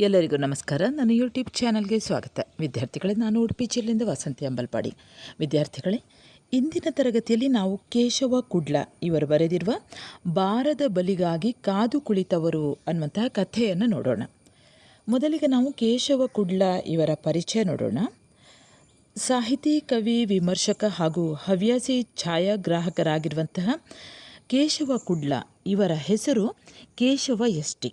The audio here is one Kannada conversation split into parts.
ಎಲ್ಲರಿಗೂ ನಮಸ್ಕಾರ. ನನ್ನ ಯೂಟ್ಯೂಬ್ ಚಾನಲ್ಗೆ ಸ್ವಾಗತ. ವಿದ್ಯಾರ್ಥಿಗಳೇ, ನಾನು ಉಡುಪಿ ಜಿಲ್ಲೆಯಿಂದ ವಸಂತಿ ಅಂಬಲ್ಪಾಡಿ. ವಿದ್ಯಾರ್ಥಿಗಳೇ, ಇಂದಿನ ತರಗತಿಯಲ್ಲಿ ನಾವು ಕೇಶವ ಕುಡ್ಲ ಇವರು ಬರೆದಿರುವ ಬಾರದ ಬಲಿಗಾಗಿ ಕಾದು ಕುಳಿತವರು ಅನ್ನುವಂತಹ ಕಥೆಯನ್ನು ನೋಡೋಣ. ಮೊದಲಿಗೆ ನಾವು ಕೇಶವ ಕುಡ್ಲ ಇವರ ಪರಿಚಯ ನೋಡೋಣ. ಸಾಹಿತಿ, ಕವಿ, ವಿಮರ್ಶಕ ಹಾಗೂ ಹವ್ಯಾಸಿ ಛಾಯಾಗ್ರಾಹಕರಾಗಿರುವಂತಹ ಕೇಶವ ಕುಡ್ಲ ಇವರ ಹೆಸರು ಕೇಶವ ಎಸ್.ಟಿ.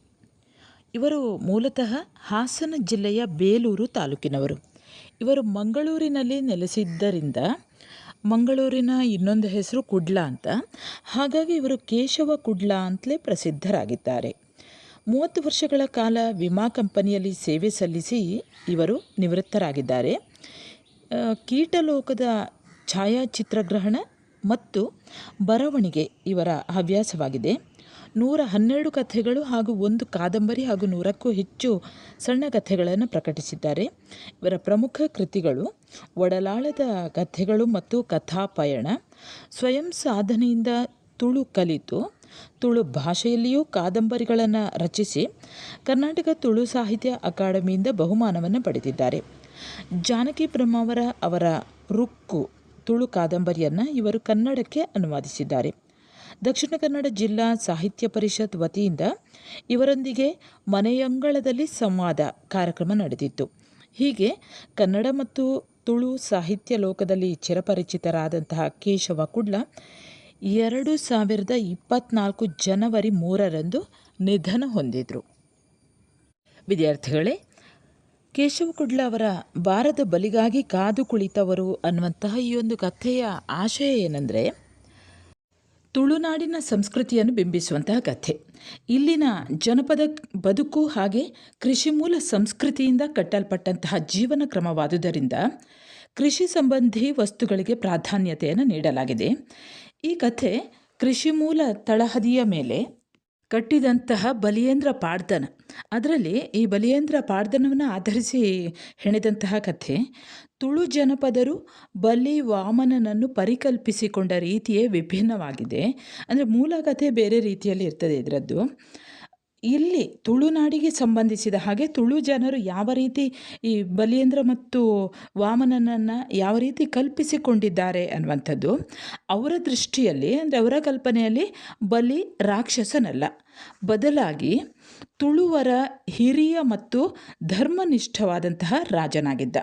ಇವರು ಮೂಲತಃ ಹಾಸನ ಜಿಲ್ಲೆಯ ಬೇಲೂರು ತಾಲೂಕಿನವರು. ಇವರು ಮಂಗಳೂರಿನಲ್ಲಿ ನೆಲೆಸಿದ್ದರಿಂದ ಮಂಗಳೂರಿನ ಇನ್ನೊಂದು ಹೆಸರು ಕುಡ್ಲ ಅಂತ, ಹಾಗಾಗಿ ಇವರು ಕೇಶವ ಕುಡ್ಲ ಅಂತಲೇ ಪ್ರಸಿದ್ಧರಾಗಿದ್ದಾರೆ. 30 ವರ್ಷಗಳ ಕಾಲ ವಿಮಾ ಕಂಪನಿಯಲ್ಲಿ ಸೇವೆ ಸಲ್ಲಿಸಿ ಇವರು ನಿವೃತ್ತರಾಗಿದ್ದಾರೆ. ಕೀಟಲೋಕದ ಛಾಯಾಚಿತ್ರಗ್ರಹಣ ಮತ್ತು ಬರವಣಿಗೆ ಇವರ ಹವ್ಯಾಸವಾಗಿದೆ. 112 ಕಥೆಗಳು ಹಾಗೂ 1 ಕಾದಂಬರಿ ಹಾಗೂ 100ಕ್ಕೂ ಹೆಚ್ಚು ಸಣ್ಣ ಕಥೆಗಳನ್ನು ಪ್ರಕಟಿಸಿದ್ದಾರೆ. ಇವರ ಪ್ರಮುಖ ಕೃತಿಗಳು ಒಡಲಾಳದ ಕಥೆಗಳು ಮತ್ತು ಕಥಾಪಯಣ. ಸ್ವಯಂ ಸಾಧನೆಯಿಂದ ತುಳು ಕಲಿತು ತುಳು ಭಾಷೆಯಲ್ಲಿಯೂ ಕಾದಂಬರಿಗಳನ್ನು ರಚಿಸಿ ಕರ್ನಾಟಕ ತುಳು ಸಾಹಿತ್ಯ ಅಕಾಡೆಮಿಯಿಂದ ಬಹುಮಾನವನ್ನು ಪಡೆದಿದ್ದಾರೆ. ಜಾನಕಿ ಬ್ರಹ್ಮಾವರ ಅವರ ರುಕ್ಕು ತುಳು ಕಾದಂಬರಿಯನ್ನು ಇವರು ಕನ್ನಡಕ್ಕೆ ಅನುವಾದಿಸಿದ್ದಾರೆ. ದಕ್ಷಿಣ ಕನ್ನಡ ಜಿಲ್ಲಾ ಸಾಹಿತ್ಯ ಪರಿಷತ್ ವತಿಯಿಂದ ಇವರೊಂದಿಗೆ ಮನೆಯಂಗಳದಲ್ಲಿ ಸಂವಾದ ಕಾರ್ಯಕ್ರಮ ನಡೆದಿತ್ತು. ಹೀಗೆ ಕನ್ನಡ ಮತ್ತು ತುಳು ಸಾಹಿತ್ಯ ಲೋಕದಲ್ಲಿ ಚಿರಪರಿಚಿತರಾದಂತಹ ಕೇಶವ ಕುಡ್ಲ 2024 ಜನವರಿ 3ರಂದು ನಿಧನ ಹೊಂದಿದರು. ವಿದ್ಯಾರ್ಥಿಗಳೇ, ಕೇಶವ ಕುಡ್ಲ ಅವರ ಬಾರದ ಬಲಿಗಾಗಿ ಕಾದು ಕುಳಿತವರು ಅನ್ನುವಂತಹ ಈ ಒಂದು ಕಥೆಯ ಆಶಯ ಏನೆಂದರೆ, ತುಳುನಾಡಿನ ಸಂಸ್ಕೃತಿಯನ್ನು ಬಿಂಬಿಸುವಂತಹ ಕಥೆ. ಇಲ್ಲಿನ ಜನಪದ ಬದುಕು ಹಾಗೆ ಕೃಷಿ ಮೂಲ ಸಂಸ್ಕೃತಿಯಿಂದ ಕಟ್ಟಲ್ಪಟ್ಟಂತಹ ಜೀವನ ಕ್ರಮವಾದುದರಿಂದ ಕೃಷಿ ಸಂಬಂಧಿ ವಸ್ತುಗಳಿಗೆ ಪ್ರಾಧಾನ್ಯತೆಯನ್ನು ನೀಡಲಾಗಿದೆ. ಈ ಕಥೆ ಕೃಷಿ ಮೂಲ ತಳಹದಿಯ ಮೇಲೆ ಕಟ್ಟಿದಂತಹ ಬಲಿಯೇಂದ್ರ ಪಾಡ್ದನ, ಅದರಲ್ಲಿ ಈ ಬಲಿಯೇಂದ್ರ ಪಾಡ್ದನವನ್ನು ಆಧರಿಸಿ ಹೆಣೆದಂತಹ ಕಥೆ. ತುಳು ಜನಪದರು ಬಲಿ ವಾಮನನನ್ನು ಪರಿಕಲ್ಪಿಸಿಕೊಂಡ ರೀತಿಯೇ ವಿಭಿನ್ನವಾಗಿದೆ. ಅಂದರೆ ಮೂಲ ಕಥೆ ಬೇರೆ ರೀತಿಯಲ್ಲಿ ಇರ್ತದೆ ಇದರದ್ದು. ಇಲ್ಲಿ ತುಳುನಾಡಿಗೆ ಸಂಬಂಧಿಸಿದ ಹಾಗೆ ತುಳು ಜನರು ಯಾವ ರೀತಿ ಈ ಬಲಿಯೇಂದ್ರ ಮತ್ತು ವಾಮನನನ್ನು ಯಾವ ರೀತಿ ಕಲ್ಪಿಸಿಕೊಂಡಿದ್ದಾರೆ ಅನ್ನುವಂಥದ್ದು ಅವರ ದೃಷ್ಟಿಯಲ್ಲಿ, ಅಂದರೆ ಅವರ ಕಲ್ಪನೆಯಲ್ಲಿ ಬಲಿ ರಾಕ್ಷಸನಲ್ಲ, ಬದಲಾಗಿ ತುಳುವರ ಹಿರಿಯ ಮತ್ತು ಧರ್ಮನಿಷ್ಠವಾದಂತಹ ರಾಜನಾಗಿದ್ದ.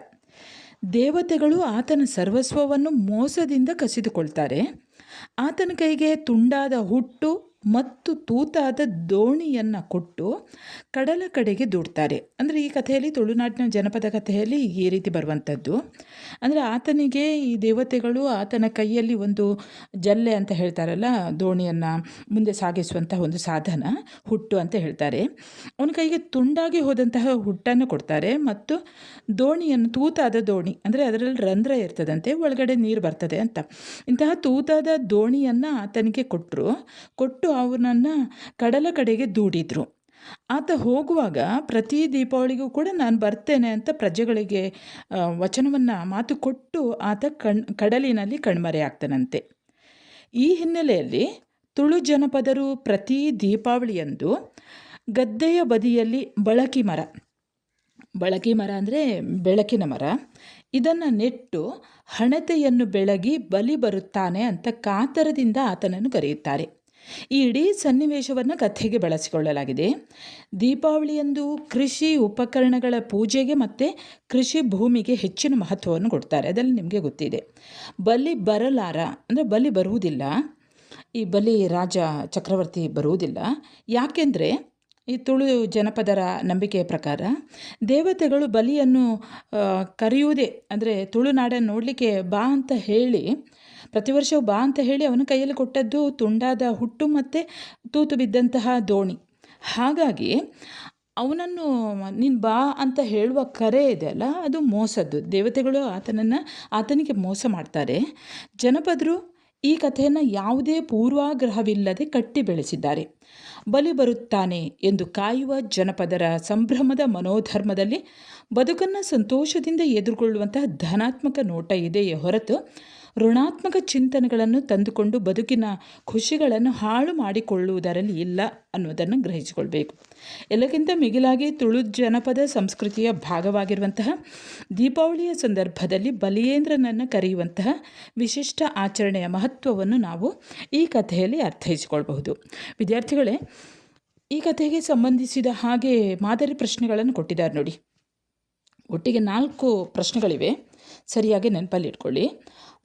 ದೇವತೆಗಳು ಆತನ ಸರ್ವಸ್ವವನ್ನು ಮೋಸದಿಂದ ಕಸಿದುಕೊಳ್ತಾರೆ. ಆತನ ಕೈಗೆ ತುಂಡಾದ ಹುಟ್ಟು ಮತ್ತು ತೂತಾದ ದೋಣಿಯನ್ನು ಕೊಟ್ಟು ಕಡಲ ಕಡೆಗೆ ದೂಡ್ತಾರೆ. ಅಂದರೆ ಈ ಕಥೆಯಲ್ಲಿ, ತುಳುನಾಡಿನ ಜನಪದ ಕಥೆಯಲ್ಲಿ ಈ ರೀತಿ ಬರುವಂಥದ್ದು. ಅಂದರೆ ಆತನಿಗೆ ಈ ದೇವತೆಗಳು ಆತನ ಕೈಯಲ್ಲಿ ಒಂದು ಜಲ್ಲೆ ಅಂತ ಹೇಳ್ತಾರಲ್ಲ, ದೋಣಿಯನ್ನು ಮುಂದೆ ಸಾಗಿಸುವಂತಹ ಒಂದು ಸಾಧನ, ಹುಟ್ಟು ಅಂತ ಹೇಳ್ತಾರೆ. ಅವನ ಕೈಗೆ ತುಂಡಾಗಿ ಹೋದಂತಹ ಹುಟ್ಟನ್ನು ಕೊಡ್ತಾರೆ ಮತ್ತು ದೋಣಿಯನ್ನು, ತೂತಾದ ದೋಣಿ ಅಂದರೆ ಅದರಲ್ಲಿ ರಂಧ್ರ ಇರ್ತದಂತೆ, ಒಳಗಡೆ ನೀರು ಬರ್ತದೆ ಅಂತ, ಇಂತಹ ತೂತಾದ ದೋಣಿಯನ್ನು ಆತನಿಗೆ ಕೊಟ್ಟು ಅವನನ್ನು ಕಡಲ ಕಡೆಗೆ ದೂಡಿದರು. ಆತ ಹೋಗುವಾಗ ಪ್ರತಿ ದೀಪಾವಳಿಗೂ ಕೂಡ ನಾನು ಬರ್ತೇನೆ ಅಂತ ಪ್ರಜೆಗಳಿಗೆ ಮಾತು ಕೊಟ್ಟು ಆತ ಕಡಲಿನಲ್ಲಿ ಕಣ್ಮರೆಯಾಗ್ತಾನಂತೆ. ಈ ಹಿನ್ನೆಲೆಯಲ್ಲಿ ತುಳು ಜನಪದರು ಪ್ರತಿ ದೀಪಾವಳಿಯಂದು ಗದ್ದೆಯ ಬದಿಯಲ್ಲಿ ಬಳಕಿ ಮರ ಅಂದರೆ ಬೆಳಕಿನ ಮರ, ಇದನ್ನು ನೆಟ್ಟು ಹಣತೆಯನ್ನು ಬೆಳಗಿ ಬಲಿ ಬರುತ್ತಾನೆ ಅಂತ ಕಾತರದಿಂದ ಆತನನ್ನು ಕರೆಯುತ್ತಾರೆ. ಈ ಇಡೀ ಸನ್ನಿವೇಶವನ್ನು ಕಥೆಗೆ ಬಳಸಿಕೊಳ್ಳಲಾಗಿದೆ. ದೀಪಾವಳಿಯಂದು ಕೃಷಿ ಉಪಕರಣಗಳ ಪೂಜೆಗೆ ಮತ್ತು ಕೃಷಿ ಭೂಮಿಗೆ ಹೆಚ್ಚಿನ ಮಹತ್ವವನ್ನು ಕೊಡ್ತಾರೆ. ಅದರಲ್ಲಿ ನಿಮಗೆ ಗೊತ್ತಿದೆ. ಬಲಿ ಬರಲಾರ ಅಂದರೆ ಬಲಿ ಬರುವುದಿಲ್ಲ, ಈ ಬಲಿ ರಾಜ ಚಕ್ರವರ್ತಿ ಬರುವುದಿಲ್ಲ. ಯಾಕೆಂದರೆ ಈ ತುಳು ಜನಪದರ ನಂಬಿಕೆಯ ಪ್ರಕಾರ ದೇವತೆಗಳು ಬಲಿಯನ್ನು ಕರೆಯುವುದೇ, ಅಂದರೆ ತುಳುನಾಡನ್ನು ನೋಡಲಿಕ್ಕೆ ಬಾ ಅಂತ ಹೇಳಿ, ಪ್ರತಿ ವರ್ಷವೂ ಬಾ ಅಂತ ಹೇಳಿ ಅವನ ಕೈಯಲ್ಲಿ ಕೊಟ್ಟದ್ದು ತುಂಡಾದ ಹುಟ್ಟು ಮತ್ತು ತೂತು ಬಿದ್ದಂತಹ ದೋಣಿ. ಹಾಗಾಗಿ ಅವನನ್ನು ನೀನು ಬಾ ಅಂತ ಹೇಳುವ ಕರೆ ಇದೆಯಲ್ಲ, ಅದು ಮೋಸದ್ದು. ದೇವತೆಗಳು ಆತನಿಗೆ ಮೋಸ ಮಾಡ್ತಾರೆ. ಜನಪದರು ಈ ಕಥೆಯನ್ನು ಯಾವುದೇ ಪೂರ್ವಾಗ್ರಹವಿಲ್ಲದೆ ಕಟ್ಟಿ ಬೆಳೆಸಿದ್ದಾರೆ. ಬಲಿ ಬರುತ್ತಾನೆ ಎಂದು ಕಾಯುವ ಜನಪದರ ಸಂಭ್ರಮದ ಮನೋಧರ್ಮದಲ್ಲಿ ಬದುಕನ್ನು ಸಂತೋಷದಿಂದ ಎದುರುಗೊಳ್ಳುವಂತಹ ಧನಾತ್ಮಕ ನೋಟ ಇದೆಯೇ ಹೊರತು ಋಣಾತ್ಮಕ ಚಿಂತನೆಗಳನ್ನು ತಂದುಕೊಂಡು ಬದುಕಿನ ಖುಷಿಗಳನ್ನು ಹಾಳು ಮಾಡಿಕೊಳ್ಳುವುದರಲ್ಲಿ ಇಲ್ಲ ಅನ್ನೋದನ್ನು ಗ್ರಹಿಸಿಕೊಳ್ಬೇಕು. ಎಲ್ಲಕ್ಕಿಂತ ಮಿಗಿಲಾಗಿ ತುಳು ಜನಪದ ಸಂಸ್ಕೃತಿಯ ಭಾಗವಾಗಿರುವಂತಹ ದೀಪಾವಳಿಯ ಸಂದರ್ಭದಲ್ಲಿ ಬಲಿಯೇಂದ್ರನನ್ನು ಕರೆಯುವಂತಹ ವಿಶಿಷ್ಟ ಆಚರಣೆಯ ಮಹತ್ವವನ್ನು ನಾವು ಈ ಕಥೆಯಲ್ಲಿ ಅರ್ಥೈಸಿಕೊಳ್ಬಹುದು. ವಿದ್ಯಾರ್ಥಿಗಳೇ, ಈ ಕಥೆಗೆ ಸಂಬಂಧಿಸಿದ ಹಾಗೆ ಮಾದರಿ ಪ್ರಶ್ನೆಗಳನ್ನು ಕೊಟ್ಟಿದ್ದಾರೆ ನೋಡಿ. ಒಟ್ಟಿಗೆ 4 ಪ್ರಶ್ನೆಗಳಿವೆ, ಸರಿಯಾಗಿ ನೆನಪಲ್ಲಿಟ್ಕೊಳ್ಳಿ.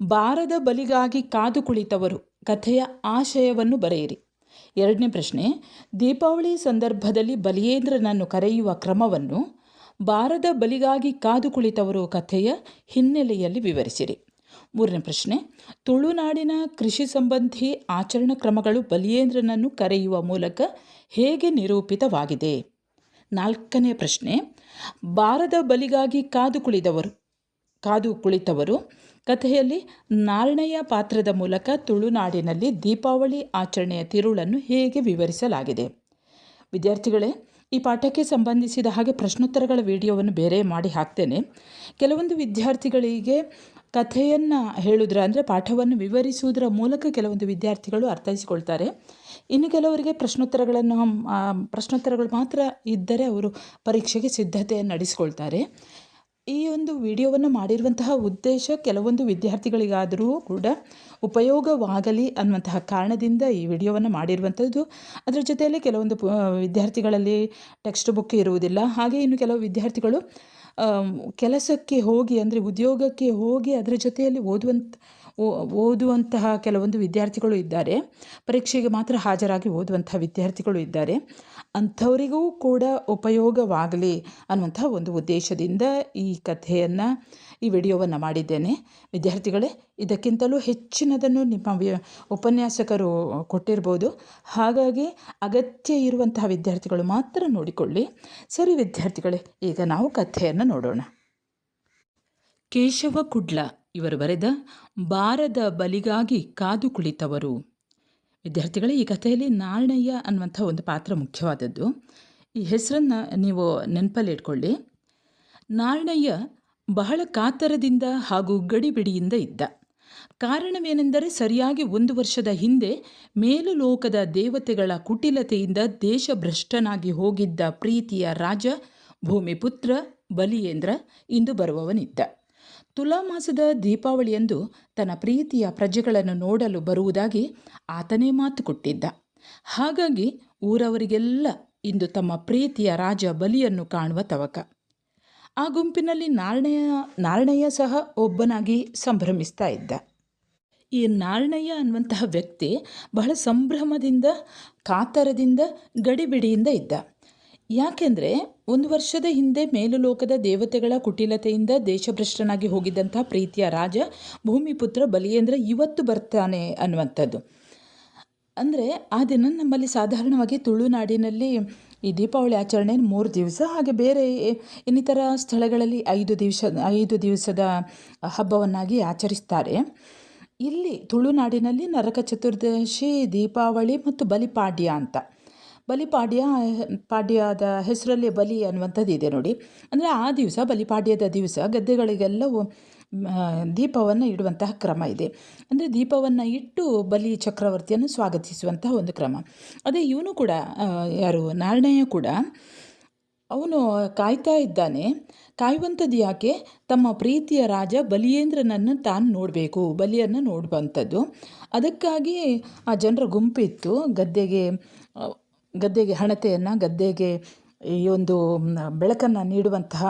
ಬಾರದ ಬಲಿಗಾಗಿ ಕಾದು ಕುಳಿತವರು ಕಥೆಯ ಆಶಯವನ್ನು ಬರೆಯಿರಿ. 2ನೇ ಪ್ರಶ್ನೆ, ದೀಪಾವಳಿ ಸಂದರ್ಭದಲ್ಲಿ ಬಲಿಯೇಂದ್ರನನ್ನು ಕರೆಯುವ ಕ್ರಮವನ್ನು ಬಾರದ ಬಲಿಗಾಗಿ ಕಾದು ಕುಳಿತವರು ಕಥೆಯ ಹಿನ್ನೆಲೆಯಲ್ಲಿ ವಿವರಿಸಿರಿ. 3ನೇ ಪ್ರಶ್ನೆ, ತುಳುನಾಡಿನ ಕೃಷಿ ಸಂಬಂಧಿ ಆಚರಣಾ ಕ್ರಮಗಳು ಬಲಿಯೇಂದ್ರನನ್ನು ಕರೆಯುವ ಮೂಲಕ ಹೇಗೆ ನಿರೂಪಿತವಾಗಿದೆ. 4ನೇ ಪ್ರಶ್ನೆ, ಬಾರದ ಬಲಿಗಾಗಿ ಕಾದು ಕುಳಿತವರು ಕಥೆಯಲ್ಲಿ ನಾರಣಯ್ಯ ಪಾತ್ರದ ಮೂಲಕ ತುಳುನಾಡಿನಲ್ಲಿ ದೀಪಾವಳಿ ಆಚರಣೆಯ ತಿರುಳನ್ನು ಹೇಗೆ ವಿವರಿಸಲಾಗಿದೆ. ವಿದ್ಯಾರ್ಥಿಗಳೇ, ಈ ಪಾಠಕ್ಕೆ ಸಂಬಂಧಿಸಿದ ಹಾಗೆ ಪ್ರಶ್ನೋತ್ತರಗಳ ವಿಡಿಯೋವನ್ನು ಬೇರೆ ಮಾಡಿ ಹಾಕ್ತೇನೆ. ಕೆಲವೊಂದು ವಿದ್ಯಾರ್ಥಿಗಳಿಗೆ ಕಥೆಯನ್ನು ಹೇಳುವುದರ ಅಂದರೆ ಪಾಠವನ್ನು ವಿವರಿಸುವುದರ ಮೂಲಕ ಕೆಲವೊಂದು ವಿದ್ಯಾರ್ಥಿಗಳು ಅರ್ಥೈಸಿಕೊಳ್ತಾರೆ. ಇನ್ನು ಕೆಲವರಿಗೆ ಪ್ರಶ್ನೋತ್ತರಗಳು ಮಾತ್ರ ಇದ್ದರೆ ಅವರು ಪರೀಕ್ಷೆಗೆ ಸಿದ್ಧತೆಯನ್ನು ನಡೆಸಿಕೊಳ್ತಾರೆ. ಈ ಒಂದು ವಿಡಿಯೋವನ್ನು ಮಾಡಿರುವಂತಹ ಉದ್ದೇಶ ಕೆಲವೊಂದು ವಿದ್ಯಾರ್ಥಿಗಳಿಗಾದರೂ ಕೂಡ ಉಪಯೋಗವಾಗಲಿ ಅನ್ನುವಂತಹ ಕಾರಣದಿಂದ ಈ ವಿಡಿಯೋವನ್ನು ಮಾಡಿರುವಂಥದ್ದು. ಅದರ ಜೊತೆಯಲ್ಲಿ ಕೆಲವೊಂದು ವಿದ್ಯಾರ್ಥಿಗಳಲ್ಲಿ ಟೆಕ್ಸ್ಟ್ ಬುಕ್ ಇರುವುದಿಲ್ಲ. ಹಾಗೆ ಇನ್ನು ಕೆಲವು ವಿದ್ಯಾರ್ಥಿಗಳು ಕೆಲಸಕ್ಕೆ ಹೋಗಿ ಅಂದರೆ ಉದ್ಯೋಗಕ್ಕೆ ಹೋಗಿ ಅದರ ಜೊತೆಯಲ್ಲಿ ಓದುವಂತಹ ಕೆಲವೊಂದು ವಿದ್ಯಾರ್ಥಿಗಳು ಇದ್ದಾರೆ. ಪರೀಕ್ಷೆಗೆ ಮಾತ್ರ ಹಾಜರಾಗಿ ಓದುವಂತಹ ವಿದ್ಯಾರ್ಥಿಗಳು ಇದ್ದಾರೆ. ಅಂಥವರಿಗೂ ಕೂಡ ಉಪಯೋಗವಾಗಲಿ ಅನ್ನುವಂತಹ ಒಂದು ಉದ್ದೇಶದಿಂದ ಈ ವಿಡಿಯೋವನ್ನು ಮಾಡಿದ್ದೇನೆ. ವಿದ್ಯಾರ್ಥಿಗಳೇ, ಇದಕ್ಕಿಂತಲೂ ಹೆಚ್ಚಿನದನ್ನು ನಿಮ್ಮ ಉಪನ್ಯಾಸಕರು ಕೊಟ್ಟಿರ್ಬೋದು. ಹಾಗಾಗಿ ಅಗತ್ಯ ಇರುವಂತಹ ವಿದ್ಯಾರ್ಥಿಗಳು ಮಾತ್ರ ನೋಡಿಕೊಳ್ಳಿ. ಸರಿ ವಿದ್ಯಾರ್ಥಿಗಳೇ, ಈಗ ನಾವು ಕಥೆಯನ್ನು ನೋಡೋಣ. ಕೇಶವ ಕುಡ್ಲ ಇವರು ಬರೆದ ಬಾರದ ಬಲಿಗಾಗಿ ಕಾದು ಕುಳಿತವರು. ವಿದ್ಯಾರ್ಥಿಗಳೇ, ಈ ಕಥೆಯಲ್ಲಿ ನಾರಣಯ್ಯ ಅನ್ನುವಂಥ ಒಂದು ಪಾತ್ರ ಮುಖ್ಯವಾದದ್ದು. ಈ ಹೆಸರನ್ನು ನೀವು ನೆನಪಲ್ಲಿ ಇಟ್ಕೊಳ್ಳಿ. ನಾರಣಯ್ಯ ಬಹಳ ಕಾತರದಿಂದ ಹಾಗೂ ಗಡಿಬಿಡಿಯಿಂದ ಇದ್ದ. ಕಾರಣವೇನೆಂದರೆ ಸರಿಯಾಗಿ 1 ವರ್ಷದ ಹಿಂದೆ ಮೇಲು ಲೋಕದ ದೇವತೆಗಳ ಕುಟಿಲತೆಯಿಂದ ದೇಶಭ್ರಷ್ಟನಾಗಿ ಹೋಗಿದ್ದ ಪ್ರೀತಿಯ ರಾಜ ಭೂಮಿಪುತ್ರ ಬಲಿಯೇಂದ್ರ ಇಂದು ಬರುವವನಿದ್ದ. ತುಲಾಮಾಸದ ದೀಪಾವಳಿಯಂದು ತನ್ನ ಪ್ರೀತಿಯ ಪ್ರಜೆಗಳನ್ನು ನೋಡಲು ಬರುವುದಾಗಿ ಆತನೇ ಮಾತು ಕೊಟ್ಟಿದ್ದ. ಹಾಗಾಗಿ ಊರವರಿಗೆಲ್ಲ ಇಂದು ತಮ್ಮ ಪ್ರೀತಿಯ ರಾಜ ಬಲಿಯನ್ನು ಕಾಣುವ ತವಕ. ಆ ಗುಂಪಿನಲ್ಲಿ ನಾರಣಯ್ಯ ಸಹ ಒಬ್ಬನಾಗಿ ಸಂಭ್ರಮಿಸ್ತಾ ಇದ್ದ. ಈ ನಾರಣಯ್ಯ ಅನ್ನುವಂತಹ ವ್ಯಕ್ತಿ ಬಹಳ ಸಂಭ್ರಮದಿಂದ, ಕಾತರದಿಂದ, ಗಡಿಬಿಡಿಯಿಂದ ಇದ್ದ. ಯಾಕೆಂದರೆ 1 ವರ್ಷದ ಹಿಂದೆ ಮೇಲುಲೋಕದ ದೇವತೆಗಳ ಕುಟಿಲತೆಯಿಂದ ದೇಶಭ್ರಷ್ಟನಾಗಿ ಹೋಗಿದ್ದಂಥ ಪ್ರೀತಿಯ ರಾಜ ಭೂಮಿಪುತ್ರ ಬಲಿಯೇಂದ್ರ ಇವತ್ತು ಬರ್ತಾನೆ ಅನ್ನುವಂಥದ್ದು. ಅಂದರೆ ಆ ದಿನ ನಮ್ಮಲ್ಲಿ ಸಾಧಾರಣವಾಗಿ ತುಳುನಾಡಿನಲ್ಲಿ ಈ ದೀಪಾವಳಿ ಆಚರಣೆ 3 ದಿವಸ, ಹಾಗೆ ಬೇರೆ ಇನ್ನಿತರ ಸ್ಥಳಗಳಲ್ಲಿ 5 ದಿವಸದ ಹಬ್ಬವನ್ನಾಗಿ ಆಚರಿಸ್ತಾರೆ. ಇಲ್ಲಿ ತುಳುನಾಡಿನಲ್ಲಿ ನರಕ ಚತುರ್ದಶಿ, ದೀಪಾವಳಿ ಮತ್ತು ಬಲಿಪಾಡ್ಯ ಅಂತ. ಪಾಡ್ಯದ ಹೆಸರಲ್ಲಿ ಬಲಿ ಅನ್ನುವಂಥದ್ದು ಇದೆ ನೋಡಿ. ಅಂದರೆ ಆ ದಿವಸ, ಬಲಿಪಾಡ್ಯದ ದಿವಸ ಗದ್ದೆಗಳಿಗೆಲ್ಲ ದೀಪವನ್ನು ಇಡುವಂತಹ ಕ್ರಮ ಇದೆ. ಅಂದರೆ ದೀಪವನ್ನು ಇಟ್ಟು ಬಲಿ ಚಕ್ರವರ್ತಿಯನ್ನು ಸ್ವಾಗತಿಸುವಂತಹ ಒಂದು ಕ್ರಮ. ಅದೇ ಇವನು ಕೂಡ, ನಾರಣಯ್ಯ ಕೂಡ ಅವನು ಕಾಯ್ತಾ ಇದ್ದಾನೆ. ಕಾಯುವಂಥದ್ದು ಯಾಕೆ? ತಮ್ಮ ಪ್ರೀತಿಯ ರಾಜ ಬಲಿಯೇಂದ್ರನನ್ನು ತಾನು ನೋಡಬೇಕು, ಬಲಿಯನ್ನು ನೋಡುವಂಥದ್ದು. ಅದಕ್ಕಾಗಿ ಆ ಜನರ ಗುಂಪಿತ್ತು. ಗದ್ದೆಗೆ ಹಣತೆಯನ್ನು, ಗದ್ದೆಗೆ ಈ ಒಂದು ಬೆಳಕನ್ನು ನೀಡುವಂತಹ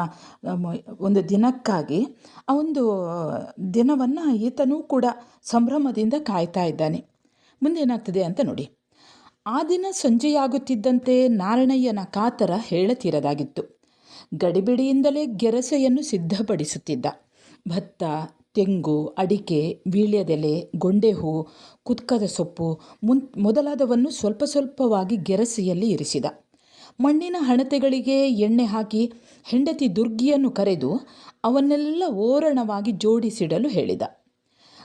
ಒಂದು ದಿನಕ್ಕಾಗಿ ಆ ಒಂದು ದಿನವನ್ನು ಈತನೂ ಕೂಡ ಸಂಭ್ರಮದಿಂದ ಕಾಯ್ತಾ ಇದ್ದಾನೆ. ಮುಂದೇನಾಗ್ತದೆ ಅಂತ ನೋಡಿ. ಆ ದಿನ ಸಂಜೆಯಾಗುತ್ತಿದ್ದಂತೆ ನಾರಣಯ್ಯನ ಕಾತರ ಹೇಳತೀರದಾಗಿತ್ತು. ಗಡಿಬಿಡಿಯಿಂದಲೇ ಗೆರಸೆಯನ್ನು ಸಿದ್ಧಪಡಿಸುತ್ತಿದ್ದ. ಭತ್ತ, ತೆಂಗು, ಅಡಿಕೆ, ವೀಳ್ಯದೆಲೆ, ಗೊಂಡೆಹೂ, ಕುತ್ಕದ ಸೊಪ್ಪು ಮೊದಲಾದವನ್ನು ಸ್ವಲ್ಪ ಸ್ವಲ್ಪವಾಗಿ ಗೆರಸೆಯಲ್ಲಿ ಇರಿಸಿದ. ಮಣ್ಣಿನ ಹಣತೆಗಳಿಗೆ ಎಣ್ಣೆ ಹಾಕಿ ಹೆಂಡತಿ ದುರ್ಗಿಯನ್ನು ಕರೆದು ಅವನ್ನೆಲ್ಲ ಓರಣವಾಗಿ ಜೋಡಿಸಿಡಲು ಹೇಳಿದ.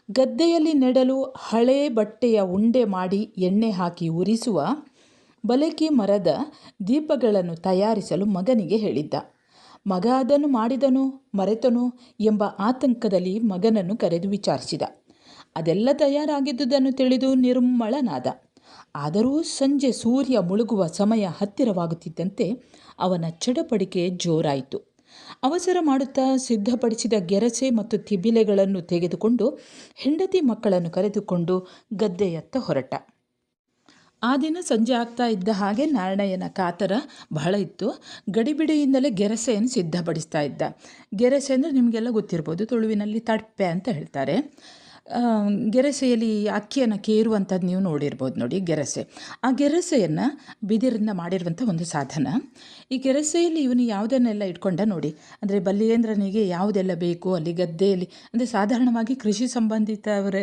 ಗದ್ದೆಯಲ್ಲಿ ನೆಡಲು ಹಳೆ ಬಟ್ಟೆಯ ಉಂಡೆ ಮಾಡಿ ಎಣ್ಣೆ ಹಾಕಿ ಉರಿಸುವ ಬಲಕಿ ಮರದ ದೀಪಗಳನ್ನು ತಯಾರಿಸಲು ಮಗನಿಗೆ ಹೇಳಿದ್ದ. ಮಗ ಅದನ್ನು ಮಾಡಿದನೋ ಮರೆತನೋ ಎಂಬ ಆತಂಕದಲ್ಲಿ ಮಗನನ್ನು ಕರೆದು ವಿಚಾರಿಸಿದ. ಅದೆಲ್ಲ ತಯಾರಾಗಿದ್ದುದನ್ನು ತಿಳಿದು ನಿರ್ಮಳನಾದ. ಆದರೂ ಸಂಜೆ ಸೂರ್ಯ ಮುಳುಗುವ ಸಮಯ ಹತ್ತಿರವಾಗುತ್ತಿದ್ದಂತೆ ಅವನ ಚಡಪಡಿಕೆ ಜೋರಾಯಿತು. ಅವಸರ ಮಾಡುತ್ತಾ ಸಿದ್ಧಪಡಿಸಿದ ಗೆರಸೆ ಮತ್ತು ತಿಬಿಲೆಗಳನ್ನು ತೆಗೆದುಕೊಂಡು ಹೆಂಡತಿ ಮಕ್ಕಳನ್ನು ಕರೆದುಕೊಂಡು ಗದ್ದೆಯತ್ತ ಹೊರಟ. ಆ ದಿನ ಸಂಜೆ ಆಗ್ತಾ ಇದ್ದ ಹಾಗೆ ನಾರಾಯಣಯ್ಯನ ಕಾತರ ಬಹಳ ಇತ್ತು. ಗಡಿಬಿಡಿಯಿಂದಲೇ ಗೆರಸೆಯನ್ನು ಸಿದ್ಧಪಡಿಸ್ತಾ ಇದ್ದ. ಗೆರಸೆ ಅಂದರೆ ನಿಮಗೆಲ್ಲ ಗೊತ್ತಿರ್ಬೋದು, ತುಳುವಿನಲ್ಲಿ ತಡ್ಪೆ ಅಂತ ಹೇಳ್ತಾರೆ. ಗೆರಸೆಯಲ್ಲಿ ಅಕ್ಕಿಯನ್ನು ಕೇರುವಂಥದ್ದು ನೀವು ನೋಡಿರ್ಬೋದು ನೋಡಿ, ಗೆರಸೆ. ಆ ಗೆರಸೆಯನ್ನು ಬಿದಿರಿಂದ ಮಾಡಿರುವಂಥ ಒಂದು ಸಾಧನ. ಈ ಗೆರಸೆಯಲ್ಲಿ ಇವನು ಯಾವುದನ್ನೆಲ್ಲ ಇಟ್ಕೊಂಡ ನೋಡಿ, ಅಂದರೆ ಬಲಿಯೇಂದ್ರನಿಗೆ ಯಾವುದೆಲ್ಲ ಬೇಕು ಅಲ್ಲಿ ಗದ್ದೆಯಲ್ಲಿ, ಅಂದರೆ ಸಾಧಾರಣವಾಗಿ ಕೃಷಿ ಸಂಬಂಧಿತವರ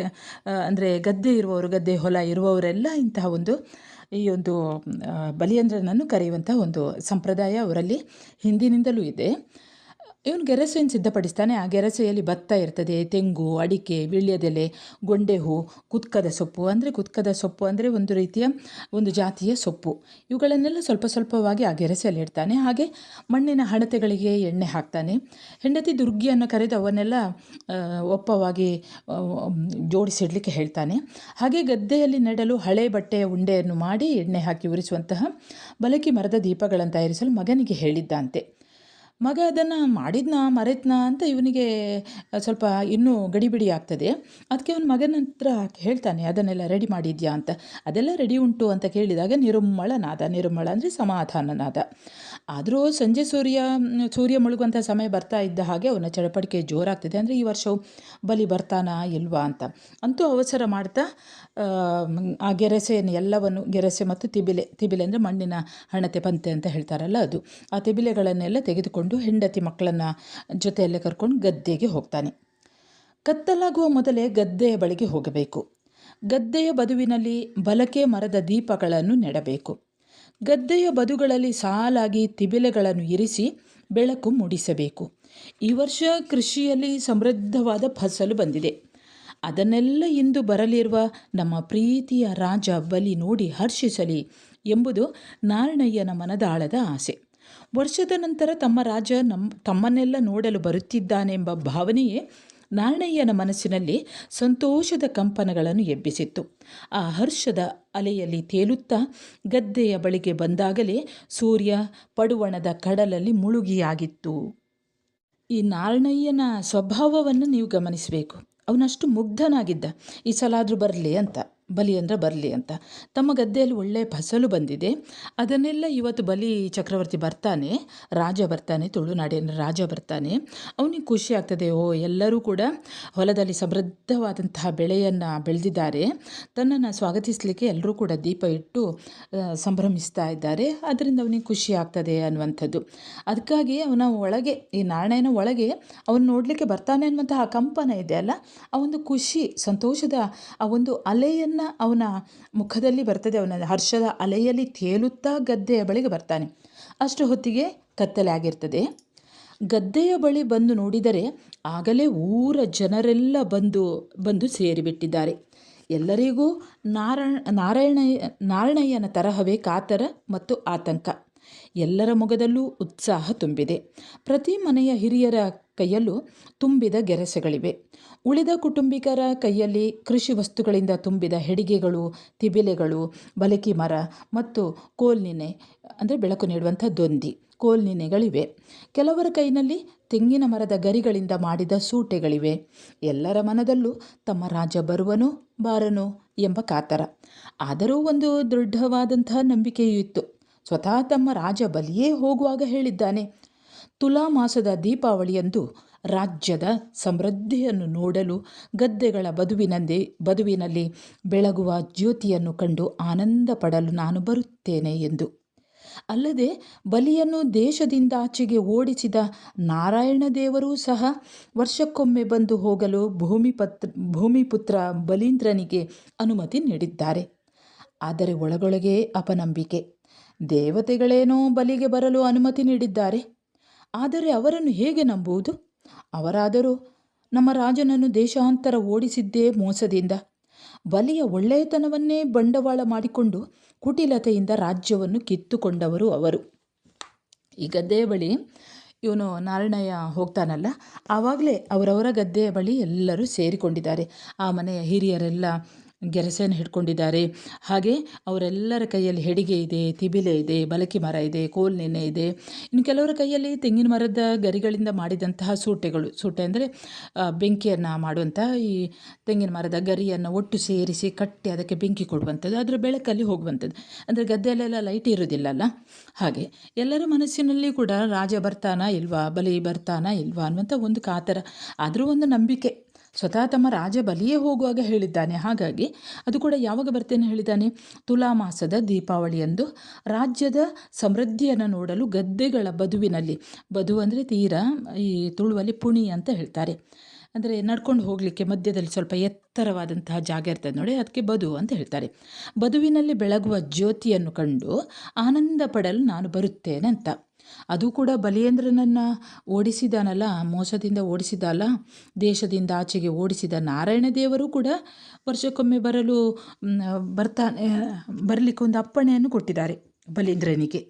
ಅಂದರೆ ಗದ್ದೆ ಇರುವವರು, ಗದ್ದೆ ಹೊಲ ಇರುವವರೆಲ್ಲ ಇಂತಹ ಈ ಒಂದು ಬಲಿಯೇಂದ್ರನನ್ನು ಕರೆಯುವಂಥ ಒಂದು ಸಂಪ್ರದಾಯ ಅವರಲ್ಲಿ ಹಿಂದಿನಿಂದಲೂ ಇದೆ. ಇವನು ಗೆರಸೆಯನ್ನು ಸಿದ್ಧಪಡಿಸ್ತಾನೆ. ಆ ಗೆರಸೆಯಲ್ಲಿ ಭತ್ತ ಇರ್ತದೆ, ತೆಂಗು, ಅಡಿಕೆ, ವೀಳ್ಯದೆಲೆ, ಗೊಂಡೆ ಹೂ, ಕುತ್ಕದ ಸೊಪ್ಪು ಅಂದರೆ ಒಂದು ರೀತಿಯ ಒಂದು ಜಾತಿಯ ಸೊಪ್ಪು. ಇವುಗಳನ್ನೆಲ್ಲ ಸ್ವಲ್ಪ ಸ್ವಲ್ಪವಾಗಿ ಆ ಗೆರಸೆಯಲ್ಲಿ ಇಡ್ತಾನೆ. ಹಾಗೆ ಮಣ್ಣಿನ ಹಣತೆಗಳಿಗೆ ಎಣ್ಣೆ ಹಾಕ್ತಾನೆ. ಹೆಂಡತಿ ದುರ್ಗಿಯನ್ನು ಕರೆದು ಅವನ್ನೆಲ್ಲ ಒಪ್ಪವಾಗಿ ಜೋಡಿಸಿಡಲಿಕ್ಕೆ ಹೇಳ್ತಾನೆ. ಹಾಗೆ ಗದ್ದೆಯಲ್ಲಿ ನೆಡಲು ಹಳೆ ಬಟ್ಟೆಯ ಉಂಡೆಯನ್ನು ಮಾಡಿ ಎಣ್ಣೆ ಹಾಕಿ ಉರಿಸುವಂತಹ ಬಲಕಿ ಮರದ ದೀಪಗಳನ್ನು ತಯಾರಿಸಲು ಮಗನಿಗೆ ಹೇಳಿದ್ದಂತೆ. ಮಗ ಅದನ್ನು ಮಾಡಿದ್ನಾ ಮರೆತ್ನಾ ಅಂತ ಇವನಿಗೆ ಸ್ವಲ್ಪ ಇನ್ನೂ ಗಡಿಬಿಡಿ ಆಗ್ತದೆ. ಅದಕ್ಕೆ ಅವನ ಮಗನ ಹತ್ರ ಹೇಳ್ತಾನೆ, ಅದನ್ನೆಲ್ಲ ರೆಡಿ ಮಾಡಿದ್ಯಾ ಅಂತ. ಅದೆಲ್ಲ ರೆಡಿ ಉಂಟು ಅಂತ ಕೇಳಿದಾಗ ನಿರ್ಮಳ ಅಂದರೆ ಸಮಾಧಾನನಾದ. ಆದರೂ ಸಂಜೆ ಸೂರ್ಯ ಮುಳುಗುವಂಥ ಸಮಯ ಬರ್ತಾ ಇದ್ದ ಹಾಗೆ ಅವನ ಚಡಪಡಿಕೆ ಜೋರಾಗ್ತದೆ. ಅಂದರೆ ಈ ವರ್ಷವು ಬಲಿ ಬರ್ತಾನಾ ಇಲ್ವಾ ಅಂತ. ಅಂತೂ ಅವಸರ ಮಾಡ್ತಾ ಆ ಗೆರಸೆಯನ್ನು ಎಲ್ಲವನ್ನು, ಗೆರಸೆ ಮತ್ತು ತಿಬಿಲೆ ಅಂದರೆ ಮಣ್ಣಿನ ಹಣತೆ ಪಂತೆ ಅಂತ ಹೇಳ್ತಾರಲ್ಲ ಅದು, ಆ ತಿಬಿಲೆಗಳನ್ನೆಲ್ಲ ತೆಗೆದುಕೊಂಡು ಹೆಂಡತಿ ಮಕ್ಕಳನ್ನು ಜೊತೆಯಲ್ಲೇ ಕರ್ಕೊಂಡು ಗದ್ದೆಗೆ ಹೋಗ್ತಾನೆ. ಕತ್ತಲಾಗುವ ಮೊದಲೇ ಗದ್ದೆಯ ಬಳಿಗೆ ಹೋಗಬೇಕು. ಗದ್ದೆಯ ಬದುವಿನಲ್ಲಿ ಬಲಕೆ ಮರದ ದೀಪಗಳನ್ನು ನೆಡಬೇಕು. ಗದ್ದೆಯ ಬದುಗಳಲ್ಲಿ ಸಾಲಾಗಿ ತಿಬಿಲೆಗಳನ್ನು ಇರಿಸಿ ಬೆಳಕು ಮೂಡಿಸಬೇಕು. ಈ ವರ್ಷ ಕೃಷಿಯಲ್ಲಿ ಸಮೃದ್ಧವಾದ ಫಸಲು ಬಂದಿದೆ. ಅದನ್ನೆಲ್ಲ ಇಂದು ಬರಲಿರುವ ನಮ್ಮ ಪ್ರೀತಿಯ ರಾಜ ಬಲಿ ನೋಡಿ ಹರ್ಷಿಸಲಿ ಎಂಬುದು ನಾರಾಯಣಯ್ಯನ ಮನದಾಳದ ಆಸೆ. ವರ್ಷದ ನಂತರ ತಮ್ಮ ರಾಜ ತಮ್ಮನ್ನೆಲ್ಲ ನೋಡಲು ಬರುತ್ತಿದ್ದಾನೆಂಬ ಭಾವನೆಯೇ ನಾರಾಯಣಯ್ಯನ ಮನಸ್ಸಿನಲ್ಲಿ ಸಂತೋಷದ ಕಂಪನಗಳನ್ನು ಎಬ್ಬಿಸಿತ್ತು. ಆ ಹರ್ಷದ ಅಲೆಯಲ್ಲಿ ತೇಲುತ್ತಾ ಗದ್ದೆಯ ಬಳಿಗೆ ಬಂದಾಗಲೇ ಸೂರ್ಯ ಪಡುವಣದ ಕಡಲಲ್ಲಿ ಮುಳುಗಿಯಾಗಿತ್ತು. ಈ ನಾರಾಯಣಯ್ಯನ ಸ್ವಭಾವವನ್ನು ನೀವು ಗಮನಿಸಬೇಕು. ಅವನಷ್ಟು ಮುಗ್ಧನಾಗಿದ್ದ. ಈ ಸಲ ಆದರೂ ಬರಲಿ ಅಂತ, ಬಲಿಯೇಂದ್ರ ಬರಲಿ ಅಂತ. ತಮ್ಮ ಗದ್ದೆಯಲ್ಲಿ ಒಳ್ಳೆಯ ಫಸಲು ಬಂದಿದೆ. ಅದನ್ನೆಲ್ಲ ಇವತ್ತು ಬಲಿ ಚಕ್ರವರ್ತಿ ಬರ್ತಾನೆ, ರಾಜ ಬರ್ತಾನೆ, ತುಳುನಾಡಿನ ರಾಜ ಬರ್ತಾನೆ. ಅವನಿಗೆ ಖುಷಿ ಆಗ್ತದೆ. ಎಲ್ಲರೂ ಕೂಡ ಹೊಲದಲ್ಲಿ ಸಮೃದ್ಧವಾದಂತಹ ಬೆಳೆಯನ್ನು ಬೆಳೆದಿದ್ದಾರೆ, ತನ್ನನ್ನು ಸ್ವಾಗತಿಸಲಿಕ್ಕೆ ಎಲ್ಲರೂ ಕೂಡ ದೀಪ ಇಟ್ಟು ಸಂಭ್ರಮಿಸ್ತಾ ಇದ್ದಾರೆ, ಅದರಿಂದ ಅವನಿಗೆ ಖುಷಿ ಆಗ್ತದೆ ಅನ್ನುವಂಥದ್ದು. ಅದಕ್ಕಾಗಿ ಅವನ ಒಳಗೆ, ಈ ನಾರಾಯಣನ ಒಳಗೆ ಅವನು ನೋಡಲಿಕ್ಕೆ ಬರ್ತಾನೆ ಅನ್ನುವಂತಹ ಕಂಪನ ಇದೆ ಅಲ್ಲ, ಆ ಒಂದು ಖುಷಿ, ಸಂತೋಷದ ಆ ಒಂದು ಅಲೆಯನ್ನು ಅವನ ಮುಖದಲ್ಲಿ ಬರ್ತದೆ. ಅವನ ಹರ್ಷದ ಅಲೆಯಲ್ಲಿ ತೇಲುತ್ತಾ ಗದ್ದೆಯ ಬಳಿಗೆ ಬರ್ತಾನೆ. ಅಷ್ಟು ಹೊತ್ತಿಗೆ ಕತ್ತಲೆ ಆಗಿರ್ತದೆ. ಗದ್ದೆಯ ಬಳಿ ಬಂದು ನೋಡಿದರೆ ಆಗಲೇ ಊರ ಜನರೆಲ್ಲ ಬಂದು ಸೇರಿಬಿಟ್ಟಿದ್ದಾರೆ. ಎಲ್ಲರಿಗೂ ನಾರಾಯಣಯ್ಯನ ತರಹವೇ ಕಾತರ ಮತ್ತು ಆತಂಕ. ಎಲ್ಲರ ಮೊಗದಲ್ಲೂ ಉತ್ಸಾಹ ತುಂಬಿದೆ. ಪ್ರತಿ ಮನೆಯ ಹಿರಿಯರ ಕೈಯಲ್ಲೂ ತುಂಬಿದ ಗೆರಸೆಗಳಿವೆ. ಉಳಿದ ಕುಟುಂಬಿಕರ ಕೈಯಲ್ಲಿ ಕೃಷಿ ವಸ್ತುಗಳಿಂದ ತುಂಬಿದ ಹೆಡಿಗೆಗಳು, ತಿಬಿಲೆಗಳು, ಬಲಕಿ ಮರ ಮತ್ತು ಕೋಲ್ನಿನೆ ಅಂದರೆ ಬೆಳಕು ನೀಡುವಂಥ ದೊಂದಿ, ಕೋಲ್ನಿನೆಗಳಿವೆ. ಕೆಲವರ ಕೈನಲ್ಲಿ ತೆಂಗಿನ ಮರದ ಗರಿಗಳಿಂದ ಮಾಡಿದ ಸೂಟೆಗಳಿವೆ. ಎಲ್ಲರ ಮನದಲ್ಲೂ ತಮ್ಮ ರಾಜ ಬರುವನೋ ಬಾರನೋ ಎಂಬ ಕಾತರ. ಆದರೂ ಒಂದು ದೃಢವಾದಂತಹ ನಂಬಿಕೆಯೂ ಇತ್ತು. ಸ್ವತಃ ತಮ್ಮ ರಾಜ ಬಲಿಯೇ ಹೋಗುವಾಗ ಹೇಳಿದ್ದಾನೆ, ತುಲಾ ಮಾಸದ ದೀಪಾವಳಿಯಂದು ರಾಜ್ಯದ ಸಮೃದ್ಧಿಯನ್ನು ನೋಡಲು ಗದ್ದೆಗಳ ಬದುವಿನಲ್ಲಿ ಬೆಳಗುವ ಜ್ಯೋತಿಯನ್ನು ಕಂಡು ಆನಂದ ಪಡಲು ನಾನು ಬರುತ್ತೇನೆ ಎಂದು. ಅಲ್ಲದೆ ಬಲಿಯನ್ನು ದೇಶದಿಂದಾಚೆಗೆ ಓಡಿಸಿದ ನಾರಾಯಣ ದೇವರೂ ಸಹ ವರ್ಷಕ್ಕೊಮ್ಮೆ ಬಂದು ಹೋಗಲು ಭೂಮಿಪುತ್ರ ಬಲೀಂದ್ರನಿಗೆ ಅನುಮತಿ ನೀಡಿದ್ದಾರೆ. ಆದರೆ ಒಳಗೊಳಗೆ ಅಪನಂಬಿಕೆ. ದೇವತೆಗಳೇನೋ ಬಲಿಗೆ ಬರಲು ಅನುಮತಿ ನೀಡಿದ್ದಾರೆ, ಆದರೆ ಅವರನ್ನು ಹೇಗೆ ನಂಬುವುದು? ಅವರಾದರೂ ನಮ್ಮ ರಾಜನನ್ನು ದೇಶಾಂತರ ಓಡಿಸಿದ್ದೇ ಮೋಸದಿಂದ. ಬಲಿಯ ಒಳ್ಳೆಯತನವನ್ನೇ ಬಂಡವಾಳ ಮಾಡಿಕೊಂಡು ಕುಟಿಲತೆಯಿಂದ ರಾಜ್ಯವನ್ನು ಕಿತ್ತುಕೊಂಡವರು ಅವರು. ಈ ಗದ್ದೆಯ ಬಳಿ ಇವನು ನಾರಾಯಣಯ್ಯ ಹೋಗ್ತಾನಲ್ಲ, ಆವಾಗಲೇ ಅವರವರ ಗದ್ದೆಯ ಬಳಿ ಎಲ್ಲರೂ ಸೇರಿಕೊಂಡಿದ್ದಾರೆ. ಆ ಮನೆಯ ಹಿರಿಯರೆಲ್ಲ ಗೆರಸೆಯನ್ನು ಹಿಡ್ಕೊಂಡಿದ್ದಾರೆ. ಹಾಗೆ ಅವರೆಲ್ಲರ ಕೈಯಲ್ಲಿ ಹೆಡಿಗೆ ಇದೆ, ತಿಬಿಲೆ ಇದೆ, ಬಲಕಿ ಮರ ಇದೆ, ಕೋಲ್ನೆನೆ ಇದೆ. ಇನ್ನು ಕೆಲವರ ಕೈಯಲ್ಲಿ ತೆಂಗಿನ ಮರದ ಗರಿಗಳಿಂದ ಮಾಡಿದಂತಹ ಸೂಟೆ ಅಂದರೆ ಬೆಂಕಿಯನ್ನು ಮಾಡುವಂಥ ಈ ತೆಂಗಿನ ಮರದ ಗರಿಯನ್ನು ಒಟ್ಟು ಸೇರಿಸಿ ಕಟ್ಟಿ ಅದಕ್ಕೆ ಬೆಂಕಿ ಕೊಡುವಂಥದ್ದು, ಅದರ ಬೆಳಕಲ್ಲಿ ಹೋಗುವಂಥದ್ದು. ಅಂದರೆ ಗದ್ದೆಯಲ್ಲೆಲ್ಲ ಲೈಟ್ ಇರೋದಿಲ್ಲಲ್ಲ, ಹಾಗೆ ಎಲ್ಲರ ಮನಸ್ಸಿನಲ್ಲಿ ಕೂಡ ರಾಜ ಬರ್ತಾನಾ ಇಲ್ವಾ, ಬಲಿ ಬರ್ತಾನಾ ಇಲ್ವಾ ಅನ್ನುವಂಥ ಒಂದು ಕಾತರ, ಆದರೂ ಒಂದು ನಂಬಿಕೆ. ಸ್ವತಃ ತಮ್ಮ ರಾಜ ಬಲಿಯೇ ಹೋಗುವಾಗ ಹೇಳಿದ್ದಾನೆ. ಹಾಗಾಗಿ ಅದು ಕೂಡ ಯಾವಾಗ ಬರ್ತೇನೆ ಹೇಳಿದ್ದಾನೆ, ತುಲಾ ಮಾಸದ ದೀಪಾವಳಿಯಂದು ರಾಜ್ಯದ ಸಮೃದ್ಧಿಯನ್ನು ನೋಡಲು ಗದ್ದೆಗಳ ಬದುವಿನಲ್ಲಿ, ಬದು ಅಂದರೆ ತೀರಾ ಈ ತುಳುವಲ್ಲಿ ಪುಣಿ ಅಂತ ಹೇಳ್ತಾರೆ, ಅಂದರೆ ನಡ್ಕೊಂಡು ಹೋಗಲಿಕ್ಕೆ ಮಧ್ಯದಲ್ಲಿ ಸ್ವಲ್ಪ ಎತ್ತರವಾದಂತಹ ಜಾಗ ಇರ್ತದೆ ನೋಡಿ, ಅದಕ್ಕೆ ಬದು ಅಂತ ಹೇಳ್ತಾರೆ. ಬದುವಿನಲ್ಲಿ ಬೆಳಗುವ ಜ್ಯೋತಿಯನ್ನು ಕಂಡು ಆನಂದ ಪಡಲು ನಾನು ಬರುತ್ತೇನೆ ಅಂತ. ಅದು ಕೂಡ ಬಲಿಯೇಂದ್ರನನ್ನು ಓಡಿಸಿದಾನಲ್ಲ, ಮೋಸದಿಂದ ಓಡಿಸಿದಲ್ಲ, ದೇಶದಿಂದ ಆಚೆಗೆ ಓಡಿಸಿದ ನಾರಾಯಣ ದೇವರು ಕೂಡ ವರ್ಷಕ್ಕೊಮ್ಮೆ ಬರಲಿಕ್ಕೆ ಒಂದು ಅಪ್ಪಣೆಯನ್ನು ಕೊಟ್ಟಿದ್ದಾರೆ ಬಲೀಂದ್ರನಿಗೆ.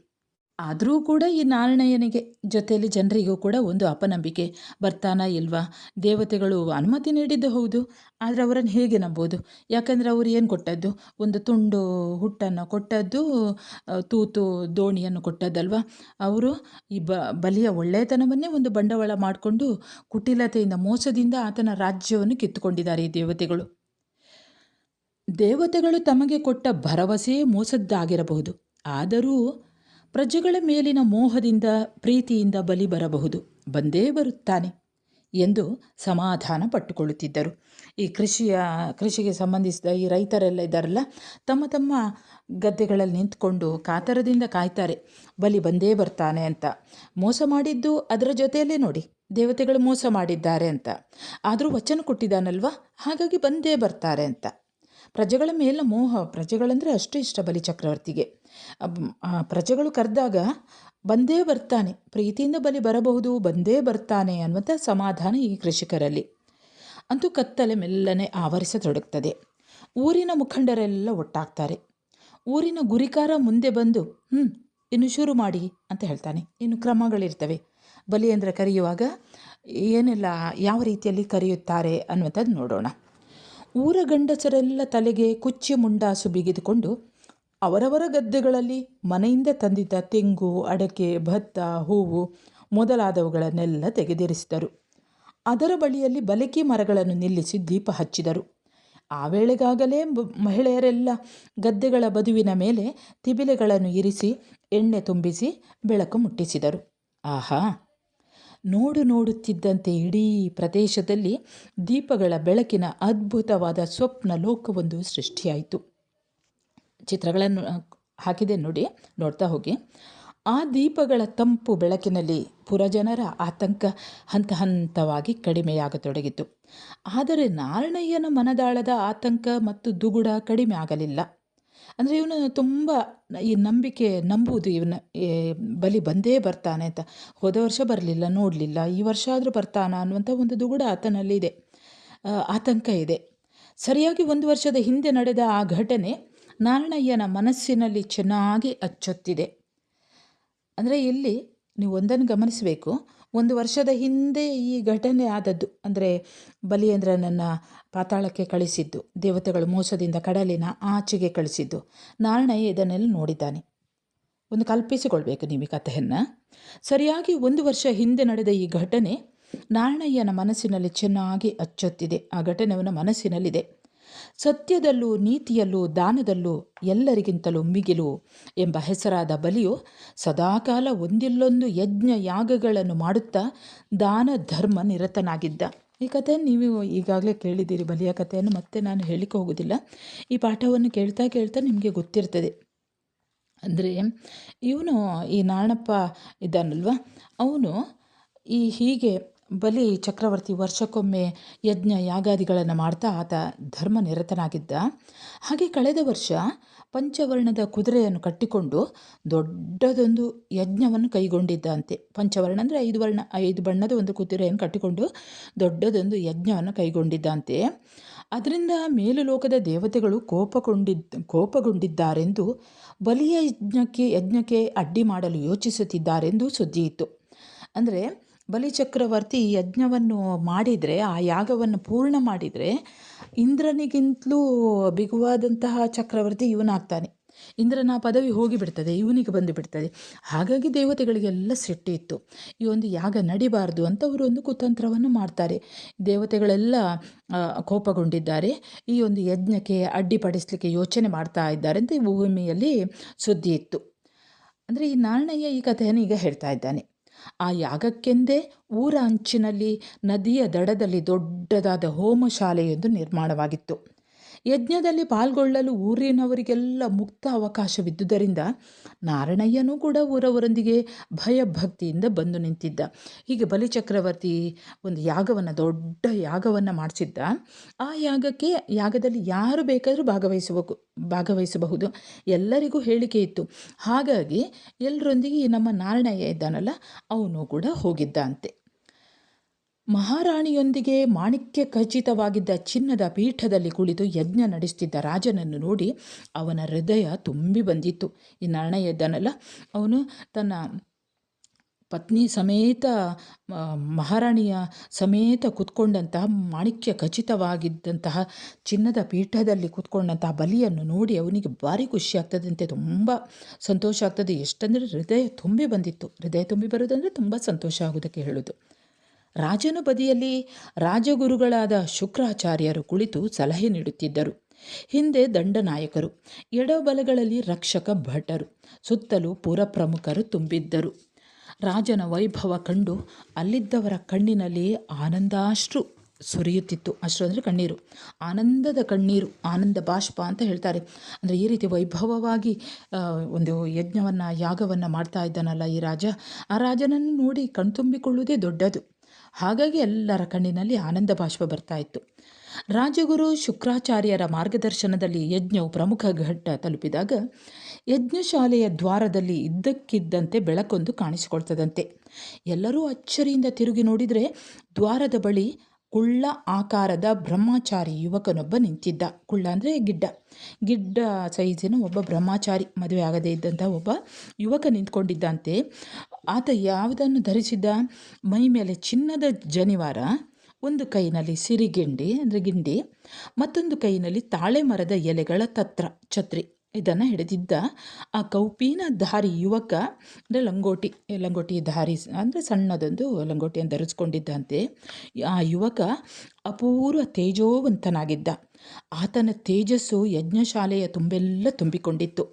ಆದರೂ ಕೂಡ ಈ ನಾರಾಯಣನಿಗೆ ಜೊತೆಯಲ್ಲಿ ಜನರಿಗೂ ಕೂಡ ಒಂದು ಅಪನಂಬಿಕೆ, ಬರ್ತಾನಾ ಇಲ್ವಾ, ದೇವತೆಗಳು ಅನುಮತಿ ನೀಡಿದ್ದು ಹೌದು, ಆದರೆ ಅವರನ್ನು ಹೇಗೆ ನಂಬೋದು? ಯಾಕಂದರೆ ಅವರು ಏನು ಕೊಟ್ಟದ್ದು, ಒಂದು ತುಂಡು ಹುಟ್ಟನ್ನು ಕೊಟ್ಟದ್ದು, ತೂತು ದೋಣಿಯನ್ನು ಕೊಟ್ಟದ್ದಲ್ವ. ಅವರು ಈ ಬಲಿಯ ಒಳ್ಳೆಯತನವನ್ನೇ ಒಂದು ಬಂಡವಾಳ ಮಾಡಿಕೊಂಡು ಕುಟಿಲತೆಯಿಂದ ಮೋಸದಿಂದ ಆತನ ರಾಜ್ಯವನ್ನು ಕಿತ್ತುಕೊಂಡಿದ್ದಾರೆ ಈ ದೇವತೆಗಳು. ದೇವತೆಗಳು ತಮಗೆ ಕೊಟ್ಟ ಭರವಸೆ ಮೋಸದ್ದಾಗಿರಬಹುದು, ಆದರೂ ಪ್ರಜೆಗಳ ಮೇಲಿನ ಮೋಹದಿಂದ ಪ್ರೀತಿಯಿಂದ ಬಲಿ ಬರಬಹುದು, ಬಂದೇ ಬರುತ್ತಾನೆ ಎಂದು ಸಮಾಧಾನ ಪಟ್ಟುಕೊಳ್ಳುತ್ತಿದ್ದರು. ಈ ಕೃಷಿಗೆ ಸಂಬಂಧಿಸಿದ ಈ ರೈತರೆಲ್ಲ ಇದ್ದಾರಲ್ಲ, ತಮ್ಮ ತಮ್ಮ ಗದ್ದೆಗಳಲ್ಲಿ ನಿಂತ್ಕೊಂಡು ಕಾತರದಿಂದ ಕಾಯ್ತಾರೆ, ಬಲಿ ಬಂದೇ ಬರ್ತಾನೆ ಅಂತ. ಮೋಸ ಮಾಡಿದ್ದು ಅದರ ಜೊತೆಯಲ್ಲೇ ನೋಡಿ, ದೇವತೆಗಳು ಮೋಸ ಮಾಡಿದ್ದಾರೆ ಅಂತ, ಆದರೂ ವಚನ ಕೊಟ್ಟಿದ್ದಾನಲ್ವ, ಹಾಗಾಗಿ ಬಂದೇ ಬರ್ತಾರೆ ಅಂತ. ಪ್ರಜೆಗಳ ಮೇಲೆ ಮೋಹ, ಪ್ರಜೆಗಳಂದರೆ ಅಷ್ಟು ಇಷ್ಟ ಬಲಿ ಚಕ್ರವರ್ತಿಗೆ. ಪ್ರಜೆಗಳು ಕರೆದಾಗ ಬಂದೇ ಬರ್ತಾನೆ, ಪ್ರೀತಿಯಿಂದ ಬಲಿ ಬರಬಹುದು, ಬಂದೇ ಬರ್ತಾನೆ ಅನ್ನುವಂಥ ಸಮಾಧಾನ ಈ ಕೃಷಿಕರಲ್ಲಿ. ಅಂತೂ ಕತ್ತಲೆ ಮೆಲ್ಲನೆ ಆವರಿಸತೊಡಗ್ತದೆ. ಊರಿನ ಮುಖಂಡರೆಲ್ಲ ಒಟ್ಟಾಗ್ತಾರೆ. ಊರಿನ ಗುರಿಕಾರ ಮುಂದೆ ಬಂದು ಇನ್ನು ಶುರು ಮಾಡಿ ಅಂತ ಹೇಳ್ತಾನೆ. ಇನ್ನು ಕ್ರಮಗಳಿರ್ತವೆ. ಬಲಿಯೇಂದ್ರ ಕರೆಯುವಾಗ ಏನೆಲ್ಲ ಯಾವ ರೀತಿಯಲ್ಲಿ ಕರೆಯುತ್ತಾರೆ ಅನ್ನುವಂಥದ್ದು ನೋಡೋಣ. ಊರ ಗಂಡಸರೆಲ್ಲ ತಲೆಗೆ ಕುಚ್ಚಿ ಮುಂಡಾಸು ಬಿಗಿದುಕೊಂಡು ಅವರವರ ಗದ್ದೆಗಳಲ್ಲಿ ಮನೆಯಿಂದ ತಂದಿದ್ದ ತೆಂಗು, ಅಡಕೆ, ಭತ್ತ, ಹೂವು ಮೊದಲಾದವುಗಳನ್ನೆಲ್ಲ ತೆಗೆದಿರಿಸಿದರು. ಅದರ ಬಳಿಯಲ್ಲಿ ಬಲಕಿ ಮರಗಳನ್ನು ನಿಲ್ಲಿಸಿ ದೀಪ ಹಚ್ಚಿದರು. ಆ ವೇಳೆಗಾಗಲೇ ಮಹಿಳೆಯರೆಲ್ಲ ಗದ್ದೆಗಳ ಬದುವಿನ ಮೇಲೆ ತಿಬಿಲೆಗಳನ್ನು ಇರಿಸಿ ಎಣ್ಣೆ ತುಂಬಿಸಿ ಬೆಳಕು ಮುಟ್ಟಿಸಿದರು. ಆಹಾ, ನೋಡುತ್ತಿದ್ದಂತೆ ಇಡೀ ಪ್ರದೇಶದಲ್ಲಿ ದೀಪಗಳ ಬೆಳಕಿನ ಅದ್ಭುತವಾದ ಸ್ವಪ್ನ ಲೋಕವೊಂದು ಸೃಷ್ಟಿಯಾಯಿತು. ಚಿತ್ರಗಳನ್ನು ಹಾಕಿದೆ ನೋಡಿ, ನೋಡ್ತಾ ಹೋಗಿ. ಆ ದೀಪಗಳ ತಂಪು ಬೆಳಕಿನಲ್ಲಿ ಪುರಜನರ ಆತಂಕ ಹಂತ ಹಂತವಾಗಿ ಕಡಿಮೆಯಾಗತೊಡಗಿತು. ಆದರೆ ನಾರಾಯಣಯ್ಯನ ಮನದಾಳದ ಆತಂಕ ಮತ್ತು ದುಗುಡ ಕಡಿಮೆ ಆಗಲಿಲ್ಲ. ಅಂದರೆ ಇವನು ತುಂಬ ಈ ನಂಬುವುದು, ಇವನ ಬಲಿ ಬಂದೇ ಬರ್ತಾನೆ ಅಂತ. ಹೋದ ವರ್ಷ ಬರಲಿಲ್ಲ, ನೋಡಲಿಲ್ಲ, ಈ ವರ್ಷ ಆದರೂ ಬರ್ತಾನ ಅನ್ನುವಂಥ ಒಂದು ದುಗುಡ ಆತನಲ್ಲಿ ಇದೆ, ಆತಂಕ ಇದೆ. ಸರಿಯಾಗಿ 1 ವರ್ಷದ ಹಿಂದೆ ನಡೆದ ಆ ಘಟನೆ ನಾರಾಯಣಯ್ಯನ ಮನಸ್ಸಿನಲ್ಲಿ ಚೆನ್ನಾಗಿ ಅಚ್ಚೊತ್ತಿದೆ. ಅಂದರೆ ಇಲ್ಲಿ ನೀವು ಒಂದನ್ನು ಗಮನಿಸಬೇಕು, 1 ವರ್ಷದ ಹಿಂದೆ ಈ ಘಟನೆ ಆದದ್ದು, ಅಂದರೆ ಬಲಿಯೇಂದ್ರನನ್ನು ಪಾತಾಳಕ್ಕೆ ಕಳಿಸಿದ್ದು, ದೇವತೆಗಳು ಮೋಸದಿಂದ ಕಡಲಿನ ಆಚೆಗೆ ಕಳಿಸಿದ್ದು, ನಾರಾಯಣಯ್ಯ ಇದನ್ನೆಲ್ಲ ನೋಡಿದ್ದಾನೆ. ಒಂದು ಕಲ್ಪಿಸಿಕೊಳ್ಬೇಕು ನೀವು ಈ ಕಥೆಯನ್ನು. ಸರಿಯಾಗಿ 1 ವರ್ಷ ಹಿಂದೆ ನಡೆದ ಈ ಘಟನೆ ನಾರಾಯಣಯ್ಯನ ಮನಸ್ಸಿನಲ್ಲಿ ಚೆನ್ನಾಗಿ ಅಚ್ಚೊತ್ತಿದೆ. ಆ ಘಟನೆ ಅವನ ಮನಸ್ಸಿನಲ್ಲಿದೆ. ಸತ್ಯದಲ್ಲೂ ನೀತಿಯಲ್ಲೂ ದಾನದಲ್ಲೂ ಎಲ್ಲರಿಗಿಂತಲೂ ಮಿಗಿಲು ಎಂಬ ಹೆಸರಾದ ಬಲಿಯು ಸದಾಕಾಲ ಒಂದಿಲ್ಲೊಂದು ಯಜ್ಞ ಯಾಗಗಳನ್ನು ಮಾಡುತ್ತಾ ದಾನ ಧರ್ಮ ನಿರತನಾಗಿದ್ದ. ಈ ಕಥೆಯನ್ನು ನೀವು ಈಗಾಗಲೇ ಕೇಳಿದ್ದೀರಿ, ಬಲಿಯ ಕಥೆಯನ್ನು ಮತ್ತೆ ನಾನು ಹೇಳಿಕ್ಕೆ ಹೋಗೋದಿಲ್ಲ. ಈ ಪಾಠವನ್ನು ಕೇಳ್ತಾ ಕೇಳ್ತಾ ನಿಮಗೆ ಗೊತ್ತಿರ್ತದೆ. ಅಂದರೆ ಇವನು ಈ ನಾರಣಪ್ಪ ಇದ್ದಾನಲ್ವ, ಅವನು ಹೀಗೆ ಬಲಿ ಚಕ್ರವರ್ತಿ ವರ್ಷಕ್ಕೊಮ್ಮೆ ಯಜ್ಞ ಯಾಗಾದಿಗಳನ್ನು ಮಾಡ್ತಾ ಆತ ಧರ್ಮ ನಿರತನಾಗಿದ್ದ. ಹಾಗೆ ಕಳೆದ ವರ್ಷ ಪಂಚವರ್ಣದ ಕುದುರೆಯನ್ನು ಕಟ್ಟಿಕೊಂಡು ದೊಡ್ಡದೊಂದು ಯಜ್ಞವನ್ನು ಕೈಗೊಂಡಿದ್ದಂತೆ. ಪಂಚವರ್ಣ ಅಂದರೆ 5 ಬಣ್ಣದ ಒಂದು ಕುದುರೆಯನ್ನು ಕಟ್ಟಿಕೊಂಡು ದೊಡ್ಡದೊಂದು ಯಜ್ಞವನ್ನು ಕೈಗೊಂಡಿದ್ದಂತೆ. ಅದರಿಂದ ಮೇಲುಲೋಕದ ದೇವತೆಗಳು ಕೋಪಗೊಂಡಿದ್ದಾರೆಂದು ಬಲಿಯ ಯಜ್ಞಕ್ಕೆ ಅಡ್ಡಿ ಮಾಡಲು ಯೋಚಿಸುತ್ತಿದ್ದಾರೆಂದು ಸುದ್ದಿಯಿತ್ತು. ಅಂದರೆ ಬಲಿಚಕ್ರವರ್ತಿ ಯಜ್ಞವನ್ನು ಮಾಡಿದರೆ, ಆ ಯಾಗವನ್ನು ಪೂರ್ಣ ಮಾಡಿದರೆ ಇಂದ್ರನಿಗಿಂತಲೂ ಬಿಗುವಾದಂತಹ ಚಕ್ರವರ್ತಿ ಇವನಾಗ್ತಾನೆ. ಇಂದ್ರನ ಪದವಿ ಹೋಗಿಬಿಡ್ತದೆ, ಇವನಿಗೆ ಬಂದು ಬಿಡ್ತದೆ. ಹಾಗಾಗಿ ದೇವತೆಗಳಿಗೆಲ್ಲ ಸಿಟ್ಟು ಇತ್ತು. ಈ ಒಂದು ಯಾಗ ನಡಿಬಾರ್ದು ಅಂತ ಅವರು ಒಂದು ಕುತಂತ್ರವನ್ನು ಮಾಡ್ತಾರೆ. ದೇವತೆಗಳೆಲ್ಲ ಕೋಪಗೊಂಡಿದ್ದಾರೆ. ಈ ಒಂದು ಯಜ್ಞಕ್ಕೆ ಅಡ್ಡಿಪಡಿಸಲಿಕ್ಕೆ ಯೋಚನೆ ಮಾಡ್ತಾ ಇದ್ದಾರೆ ಅಂತ ಈ ಭೂಮಿಯಲ್ಲಿ ಸುದ್ದಿ ಇತ್ತು. ಅಂದರೆ ಈ ನಾರಣಯ್ಯ ಈ ಕಥೆಯನ್ನು ಈಗ ಹೇಳ್ತಾ ಇದ್ದಾನೆ. ಆ ಯಾಗಕ್ಕೆಂದೇ ಊರ ಅಂಚಿನಲ್ಲಿ ನದಿಯ ದಡದಲ್ಲಿ ದೊಡ್ಡದಾದ ಹೋಮಶಾಲೆಯೊಂದು ನಿರ್ಮಾಣವಾಗಿತ್ತು. ಯಜ್ಞದಲ್ಲಿ ಪಾಲ್ಗೊಳ್ಳಲು ಊರಿನವರಿಗೆಲ್ಲ ಮುಕ್ತ ಅವಕಾಶವಿದ್ದುದರಿಂದ ನಾರಣಯ್ಯನೂ ಕೂಡ ಊರವರೊಂದಿಗೆ ಭಯಭಕ್ತಿಯಿಂದ ಬಂದು ನಿಂತಿದ್ದ. ಹೀಗೆ ಬಲಿಚಕ್ರವರ್ತಿ ಒಂದು ದೊಡ್ಡ ಯಾಗವನ್ನು ಮಾಡಿಸಿದ್ದ. ಆ ಯಾಗದಲ್ಲಿ ಯಾರು ಬೇಕಾದರೂ ಭಾಗವಹಿಸಬಹುದು, ಎಲ್ಲರಿಗೂ ಹೇಳಿಕೆ ಇತ್ತು. ಹಾಗಾಗಿ ಎಲ್ಲರೊಂದಿಗೆ ನಮ್ಮ ನಾರಣಯ್ಯ ಇದ್ದಾನಲ್ಲ, ಅವನು ಕೂಡ ಹೋಗಿದ್ದ ಅಂತೆ. ಮಹಾರಾಣಿಯೊಂದಿಗೆ ಮಾಣಿಕ್ಯ ಖಚಿತವಾಗಿದ್ದ ಚಿನ್ನದ ಪೀಠದಲ್ಲಿ ಕುಳಿತು ಯಜ್ಞ ನಡೆಸುತ್ತಿದ್ದ ರಾಜನನ್ನು ನೋಡಿ ಅವನ ಹೃದಯ ತುಂಬಿ ಬಂದಿತ್ತು. ಈ ನಾರಣಯ್ಯ ಇದ್ದಾನಲ್ಲ, ಅವನು ತನ್ನ ಪತ್ನಿ ಸಮೇತ ಮಹಾರಾಣಿಯ ಸಮೇತ ಕೂತ್ಕೊಂಡಂತಹ ಮಾಣಿಕ್ಯ ಖಚಿತವಾಗಿದ್ದಂತಹ ಚಿನ್ನದ ಪೀಠದಲ್ಲಿ ಕೂತ್ಕೊಂಡಂತಹ ಬಲಿಯನ್ನು ನೋಡಿ ಅವನಿಗೆ ಭಾರಿ ಖುಷಿ ಆಗ್ತದಂತೆ, ತುಂಬ ಸಂತೋಷ ಆಗ್ತದೆ. ಎಷ್ಟಂದರೆ ಹೃದಯ ತುಂಬಿ ಬಂದಿತ್ತು. ಹೃದಯ ತುಂಬಿ ಬರೋದಂದರೆ ತುಂಬ ಸಂತೋಷ ಆಗೋದಕ್ಕೆ ಹೇಳೋದು. ರಾಜನ ಬದಿಯಲ್ಲಿ ರಾಜಗುರುಗಳಾದ ಶುಕ್ರಾಚಾರ್ಯರು ಕುಳಿತು ಸಲಹೆ ನೀಡುತ್ತಿದ್ದರು. ಹಿಂದೆ ದಂಡನಾಯಕರು, ಎಡಬಲಗಳಲ್ಲಿ ರಕ್ಷಕ ಭಟರು, ಸುತ್ತಲೂ ಪುರಪ್ರಮುಖರು ತುಂಬಿದ್ದರು. ರಾಜನ ವೈಭವ ಕಂಡು ಅಲ್ಲಿದ್ದವರ ಕಣ್ಣಿನಲ್ಲಿ ಆನಂದಾಶ್ರು ಸುರಿಯುತ್ತಿತ್ತು. ಅಶ್ರು ಅಂದರೆ ಕಣ್ಣೀರು, ಆನಂದದ ಕಣ್ಣೀರು, ಆನಂದ ಬಾಷ್ಪ ಅಂತ ಹೇಳ್ತಾರೆ. ಅಂದರೆ ಈ ರೀತಿ ವೈಭವವಾಗಿ ಒಂದು ಯಾಗವನ್ನು ಮಾಡ್ತಾ ಇದ್ದಾನಲ್ಲ ಈ ರಾಜ, ಆ ರಾಜನನ್ನು ನೋಡಿ ಕಣ್ತುಂಬಿಕೊಳ್ಳುವುದೇ ದೊಡ್ಡದು. ಹಾಗಾಗಿ ಎಲ್ಲರ ಕಣ್ಣಿನಲ್ಲಿ ಆನಂದ ಬಾಷ್ಪ ಬರ್ತಾ ಇತ್ತು. ರಾಜಗುರು ಶುಕ್ರಾಚಾರ್ಯರ ಮಾರ್ಗದರ್ಶನದಲ್ಲಿ ಯಜ್ಞವು ಪ್ರಮುಖ ಘಟ್ಟ ತಲುಪಿದಾಗ ಯಜ್ಞಶಾಲೆಯ ದ್ವಾರದಲ್ಲಿ ಇದ್ದಕ್ಕಿದ್ದಂತೆ ಬೆಳಕೊಂದು ಕಾಣಿಸಿಕೊಳ್ತದಂತೆ. ಎಲ್ಲರೂ ಅಚ್ಚರಿಯಿಂದ ತಿರುಗಿ ನೋಡಿದರೆ ದ್ವಾರದ ಬಳಿ ಕುಳ್ಳ ಆಕಾರದ ಬ್ರಹ್ಮಚಾರಿ ಯುವಕನೊಬ್ಬ ನಿಂತಿದ್ದ. ಕುಳ್ಳ ಅಂದರೆ ಗಿಡ್ಡ ಸೈಜಿನ ಒಬ್ಬ ಬ್ರಹ್ಮಚಾರಿ, ಮದುವೆ ಆಗದೇ ಇದ್ದಂಥ ಒಬ್ಬ ಯುವಕ ನಿಂತ್ಕೊಂಡಿದ್ದಂತೆ. ಆತ ಯಾವುದನ್ನು ಧರಿಸಿದ್ದ? ಮೈ ಮೇಲೆ ಚಿನ್ನದ ಜನಿವಾರ, ಒಂದು ಕೈನಲ್ಲಿ ಸಿರಿಗೆಂಡಿ ಅಂದರೆ ಗಿಂಡಿ, ಮತ್ತೊಂದು ಕೈನಲ್ಲಿ ತಾಳೆ ಮರದ ಎಲೆಗಳ ಛತ್ರಿ ಇದನ್ನು ಹಿಡಿದಿದ್ದ. ಆ ಕೌಪೀನ ಧಾರಿ ಯುವಕ ಅಂದರೆ ಲಂಗೋಟಿ ಧಾರಿ ಅಂದರೆ ಸಣ್ಣದೊಂದು ಲಂಗೋಟಿಯನ್ನು ಧರಿಸ್ಕೊಂಡಿದ್ದಂತೆ. ಆ ಯುವಕ ಅಪೂರ್ವ ತೇಜೋವಂತನಾಗಿದ್ದ. ಆತನ ತೇಜಸ್ಸು ಯಜ್ಞಶಾಲೆಯ ತುಂಬೆಲ್ಲ ತುಂಬಿಕೊಂಡಿತ್ತು.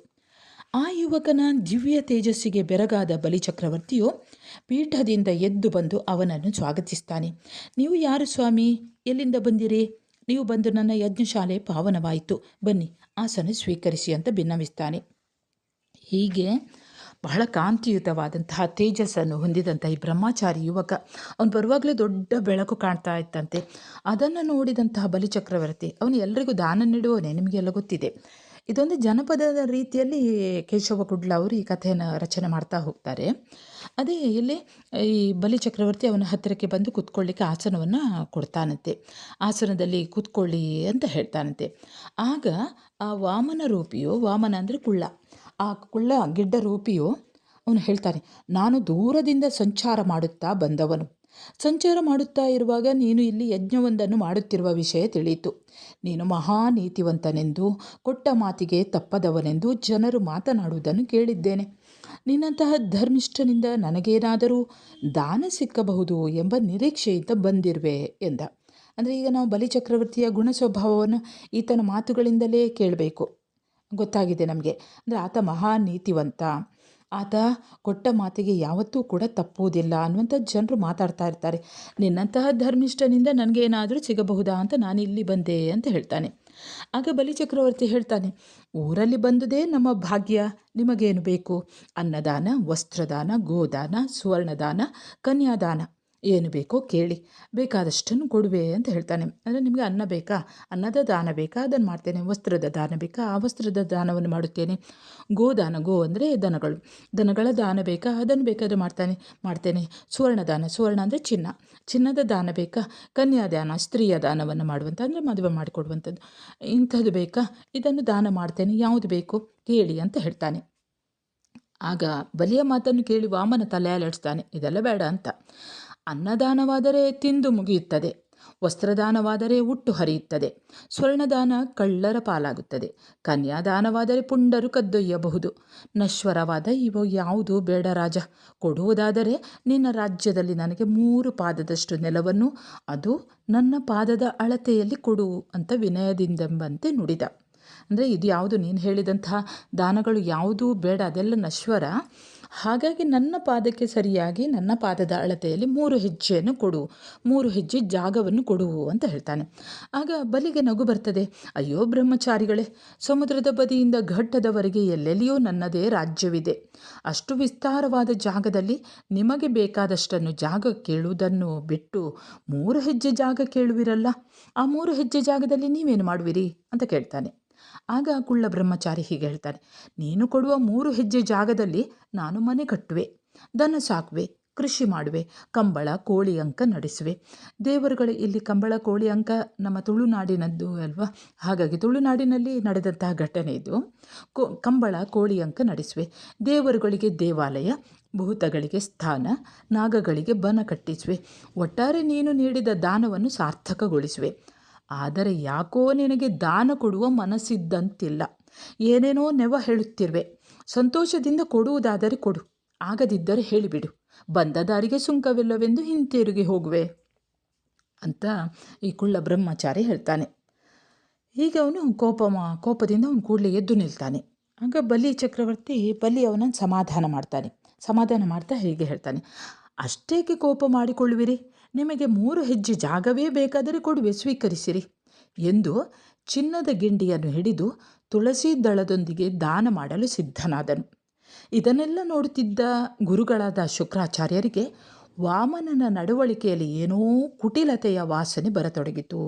ಆ ಯುವಕನ ದಿವ್ಯ ತೇಜಸ್ಸಿಗೆ ಬೆರಗಾದ ಬಲಿಚಕ್ರವರ್ತಿಯು ಪೀಠದಿಂದ ಎದ್ದು ಬಂದು ಅವನನ್ನು ಸ್ವಾಗತಿಸ್ತಾನೆ. ನೀವು ಯಾರು ಸ್ವಾಮಿ? ಎಲ್ಲಿಂದ ಬಂದಿರಿ? ನೀವು ಬಂದು ನನ್ನ ಯಜ್ಞಶಾಲೆ ಪಾವನವಾಯಿತು, ಬನ್ನಿ ಆಸನ ಸ್ವೀಕರಿಸಿ ಅಂತ ಭಿನ್ನವಿಸ್ತಾನೆ. ಹೀಗೆ ಬಹಳ ಕಾಂತಿಯುತವಾದಂತಹ ತೇಜಸ್ಸನ್ನು ಹೊಂದಿದಂಥ ಈ ಬ್ರಹ್ಮಚಾರಿ ಯುವಕ, ಅವನು ಬರುವಾಗಲೇ ದೊಡ್ಡ ಬೆಳಕು ಕಾಣ್ತಾ ಇತ್ತಂತೆ. ಅದನ್ನು ನೋಡಿದಂತಹ ಬಲಿಚಕ್ರವರ್ತಿ, ಅವನು ಎಲ್ರಿಗೂ ದಾನ ನೀಡುವವನೇ, ನಿಮಗೆಲ್ಲ ಗೊತ್ತಿದೆ. ಇದೊಂದು ಜನಪದದ ರೀತಿಯಲ್ಲಿ ಕೇಶವ ಕುಡ್ಲ ಅವರು ಈ ಕಥೆಯನ್ನು ರಚನೆ ಮಾಡ್ತಾ ಹೋಗ್ತಾರೆ. ಅದೇ ಇಲ್ಲಿ ಈ ಬಲಿಚಕ್ರವರ್ತಿ ಅವನ ಹತ್ತಿರಕ್ಕೆ ಬಂದು ಕೂತ್ಕೊಳ್ಳಿಕ್ಕೆ ಆಸನವನ್ನು ಕೊಡ್ತಾನಂತೆ. ಆಸನದಲ್ಲಿ ಕೂತ್ಕೊಳ್ಳಿ ಅಂತ ಹೇಳ್ತಾನಂತೆ. ಆಗ ಆ ವಾಮನ ಅಂದರೆ ಕುಳ್ಳ, ಆ ಕುಳ್ಳ ಗಿಡ್ಡ ರೂಪಿಯು ಅವನು ಹೇಳ್ತಾನೆ, ನಾನು ದೂರದಿಂದ ಸಂಚಾರ ಮಾಡುತ್ತಾ ಬಂದವನು. ಸಂಚಾರ ಮಾಡುತ್ತಾ ಇರುವಾಗ ನೀನು ಇಲ್ಲಿ ಯಜ್ಞವೊಂದನ್ನು ಮಾಡುತ್ತಿರುವ ವಿಷಯ ತಿಳಿಯಿತು. ನೀನು ಮಹಾನೀತಿವಂತನೆಂದು, ಕೊಟ್ಟ ಮಾತಿಗೆ ತಪ್ಪದವನೆಂದು ಜನರು ಮಾತನಾಡುವುದನ್ನು ಕೇಳಿದ್ದೇನೆ. ನಿನ್ನಂತಹ ಧರ್ಮಿಷ್ಠನಿಂದ ನನಗೇನಾದರೂ ದಾನ ಸಿಕ್ಕಬಹುದು ಎಂಬ ನಿರೀಕ್ಷೆಯಿಂದ ಬಂದಿರುವೆ ಎಂದ. ಅಂದರೆ ಈಗ ನಾವು ಬಲಿಚಕ್ರವರ್ತಿಯ ಗುಣ ಸ್ವಭಾವವನ್ನು ಈತನ ಮಾತುಗಳಿಂದಲೇ ಕೇಳಬೇಕು. ಗೊತ್ತಾಗಿದೆ ನಮಗೆ. ಅಂದರೆ ಆತ ಮಹಾನೀತಿವಂತ, ಆತ ಕೊಟ್ಟ ಮಾತಿಗೆ ಯಾವತ್ತೂ ಕೂಡ ತಪ್ಪುವುದಿಲ್ಲ ಅನ್ನುವಂಥ ಜನರು ಮಾತಾಡ್ತಾ ಇರ್ತಾರೆ. ನಿನ್ನಂತಹ ಧರ್ಮಿಷ್ಠನಿಂದ ನನಗೇನಾದರೂ ಸಿಗಬಹುದಾ ಅಂತ ನಾನು ಇಲ್ಲಿ ಬಂದೆ ಅಂತ ಹೇಳ್ತಾನೆ. ಆಗ ಬಲಿಚಕ್ರವರ್ತಿ ಹೇಳ್ತಾನೆ, ಊರಲ್ಲಿ ಬಂದುದೇ ನಮ್ಮ ಭಾಗ್ಯ, ನಿಮಗೇನು ಬೇಕು? ಅನ್ನದಾನ, ವಸ್ತ್ರದಾನ, ಗೋದಾನ, ಸುವರ್ಣದಾನ, ಕನ್ಯಾದಾನ, ಏನು ಬೇಕೋ ಕೇಳಿ, ಬೇಕಾದಷ್ಟನ್ನು ಕೊಡುವೆ ಅಂತ ಹೇಳ್ತಾನೆ. ಅಂದರೆ ನಿಮಗೆ ಅನ್ನ ಬೇಕಾ? ಅನ್ನದ ದಾನ ಬೇಕಾ? ಅದನ್ನು ಮಾಡ್ತೇನೆ. ವಸ್ತ್ರದ ದಾನ ಬೇಕಾ? ಆ ವಸ್ತ್ರದ ದಾನವನ್ನು ಮಾಡುತ್ತೇನೆ. ಗೋದಾನ, ಅಂದರೆ ದನಗಳ ದಾನ ಬೇಕಾ? ಅದನ್ನು ಬೇಕಾದರೆ ಮಾಡ್ತೇನೆ. ಸುವರ್ಣ ಅಂದರೆ ಚಿನ್ನದ ದಾನ ಬೇಕಾ? ಕನ್ಯಾದಾನ, ಸ್ತ್ರೀಯ ದಾನವನ್ನು ಮಾಡುವಂಥ ಅಂದರೆ ಮದುವೆ ಮಾಡಿಕೊಡುವಂಥದ್ದು, ಇಂಥದ್ದು ಬೇಕಾ? ಇದನ್ನು ದಾನ ಮಾಡ್ತೇನೆ, ಯಾವುದು ಬೇಕು ಕೇಳಿ ಅಂತ ಹೇಳ್ತಾನೆ. ಆಗ ಬಲಿಯ ಮಾತನ್ನು ಕೇಳಿ ವಾಮನ ತಲೆ ಅಲ್ಲಾಡಿಸ್ತಾನೆ, ಇದೆಲ್ಲ ಬೇಡ ಅಂತ. ಅನ್ನದಾನವಾದರೆ ತಿಂದು ಮುಗಿಯುತ್ತದೆ, ವಸ್ತ್ರದಾನವಾದರೆ ಹುಟ್ಟು ಹರಿಯುತ್ತದೆ, ಸ್ವರ್ಣದಾನ ಕಳ್ಳರ ಪಾಲಾಗುತ್ತದೆ, ಕನ್ಯಾದಾನವಾದರೆ ಪುಂಡರು ಕದ್ದೊಯ್ಯಬಹುದು. ನಶ್ವರವಾದ ಇವು ಯಾವುದೂ ಬೇಡ ರಾಜ. ಕೊಡುವುದಾದರೆ ನಿನ್ನ ರಾಜ್ಯದಲ್ಲಿ ನನಗೆ 3 ಪಾದದಷ್ಟು ನೆಲವನ್ನು, ಅದು ನನ್ನ ಪಾದದ ಅಳತೆಯಲ್ಲಿ ಕೊಡು ಅಂತ ವಿನಯದಿಂದೆಂಬಂತೆ ನುಡಿದ. ಅಂದರೆ ಇದು ಯಾವುದು ನೀನು ಹೇಳಿದಂತಹ ದಾನಗಳು ಯಾವುದೂ ಬೇಡ, ಅದೆಲ್ಲ ನಶ್ವರ. ಹಾಗಾಗಿ ನನ್ನ ಪಾದಕ್ಕೆ ಸರಿಯಾಗಿ ನನ್ನ ಪಾದದ ಅಳತೆಯಲ್ಲಿ 3 ಹೆಜ್ಜೆಯನ್ನು ಕೊಡು, 3 ಹೆಜ್ಜೆ ಜಾಗವನ್ನು ಕೊಡು ಅಂತ ಹೇಳ್ತಾನೆ. ಆಗ ಬಲಿಗೆ ನಗು ಬರ್ತದೆ. ಅಯ್ಯೋ ಬ್ರಹ್ಮಚಾರಿಗಳೇ, ಸಮುದ್ರದ ಬದಿಯಿಂದ ಘಟ್ಟದವರೆಗೆ ಎಲ್ಲೆಲ್ಲಿಯೂ ನನ್ನದೇ ರಾಜ್ಯವಿದೆ. ಅಷ್ಟು ವಿಸ್ತಾರವಾದ ಜಾಗದಲ್ಲಿ ನಿಮಗೆ ಬೇಕಾದಷ್ಟನ್ನು ಜಾಗ ಕೇಳುವುದನ್ನು ಬಿಟ್ಟು 3 ಹೆಜ್ಜೆ ಜಾಗ ಕೇಳುವಿರಲ್ಲ, ಆ 3 ಹೆಜ್ಜೆ ಜಾಗದಲ್ಲಿ ನೀವೇನು ಮಾಡುವಿರಿ ಅಂತ ಕೇಳ್ತಾನೆ. ಆಗ ಕುಳ್ಳ ಬ್ರಹ್ಮಚಾರಿ ಹೀಗೆ ಹೇಳ್ತಾನೆ, ನೀನು ಕೊಡುವ 3 ಹೆಜ್ಜೆ ಜಾಗದಲ್ಲಿ ನಾನು ಮನೆ ಕಟ್ಟುವೆ, ದನ ಸಾಕುವೆ, ಕೃಷಿ ಮಾಡುವೆ, ಕಂಬಳ ಕೋಳಿ ಅಂಕ ನಡೆಸುವೆ. ದೇವರುಗಳು, ಇಲ್ಲಿ ಕಂಬಳ ಕೋಳಿ ಅಂಕ ನಮ್ಮ ತುಳುನಾಡಿನದ್ದು ಅಲ್ವಾ, ಹಾಗಾಗಿ ತುಳುನಾಡಿನಲ್ಲಿ ನಡೆದಂತಹ ಘಟನೆ ಇದು. ಕಂಬಳ ಕೋಳಿ ಅಂಕ ನಡೆಸುವೆ. ದೇವರುಗಳಿಗೆ ದೇವಾಲಯ, ಭೂತಗಳಿಗೆ ಸ್ಥಾನ, ನಾಗಗಳಿಗೆ ಬನ ಕಟ್ಟಿಸುವೆ. ಒಟ್ಟಾರೆ ನೀನು ನೀಡಿದ ದಾನವನ್ನು ಸಾರ್ಥಕಗೊಳಿಸುವೆ. ಆದರೆ ಯಾಕೋ ನಿನಗೆ ದಾನ ಕೊಡುವ ಮನಸ್ಸಿದ್ದಂತಿಲ್ಲ. ಏನೇನೋ ನೆವ ಹೇಳುತ್ತಿರುವೆ. ಸಂತೋಷದಿಂದ ಕೊಡುವುದಾದರೆ ಕೊಡು, ಆಗದಿದ್ದರೆ ಹೇಳಿಬಿಡು. ಬಂದ ದಾರಿಗೆ ಸುಂಕವಿಲ್ಲವೆಂದು ಹಿಂತಿರುಗಿ ಹೋಗುವೆ ಅಂತ ಈ ಕುಳ್ಳ ಬ್ರಹ್ಮಚಾರಿ ಹೇಳ್ತಾನೆ. ಈಗ ಅವನು ಕೋಪದಿಂದ ಅವನು ಕೂಡಲೇ ಎದ್ದು ನಿಲ್ತಾನೆ. ಆಗ ಬಲಿ ಚಕ್ರವರ್ತಿ ಅವನನ್ನು ಸಮಾಧಾನ ಮಾಡ್ತಾ ಹೀಗೆ ಹೇಳ್ತಾನೆ, ಅಷ್ಟೇಕೆ ಕೋಪ ಮಾಡಿಕೊಳ್ಳುವಿರಿ? ನಿಮಗೆ 3 ಹೆಜ್ಜೆ ಜಾಗವೇ ಬೇಕಾದರೆ ಕೊಡುವೆ, ಸ್ವೀಕರಿಸಿರಿ ಎಂದು ಚಿನ್ನದ ಗಿಂಡಿಯನ್ನು ಹಿಡಿದು ತುಳಸಿ ದಳದೊಂದಿಗೆ ದಾನ ಮಾಡಲು ಸಿದ್ಧನಾದನು. ಇದನ್ನೆಲ್ಲ ನೋಡುತ್ತಿದ್ದ ಗುರುಗಳಾದ ಶುಕ್ರಾಚಾರ್ಯರಿಗೆ ವಾಮನನ ನಡವಳಿಕೆಯಲ್ಲಿ ಏನೋ ಕುಟಿಲತೆಯ ವಾಸನೆ ಬರತೊಡಗಿತು.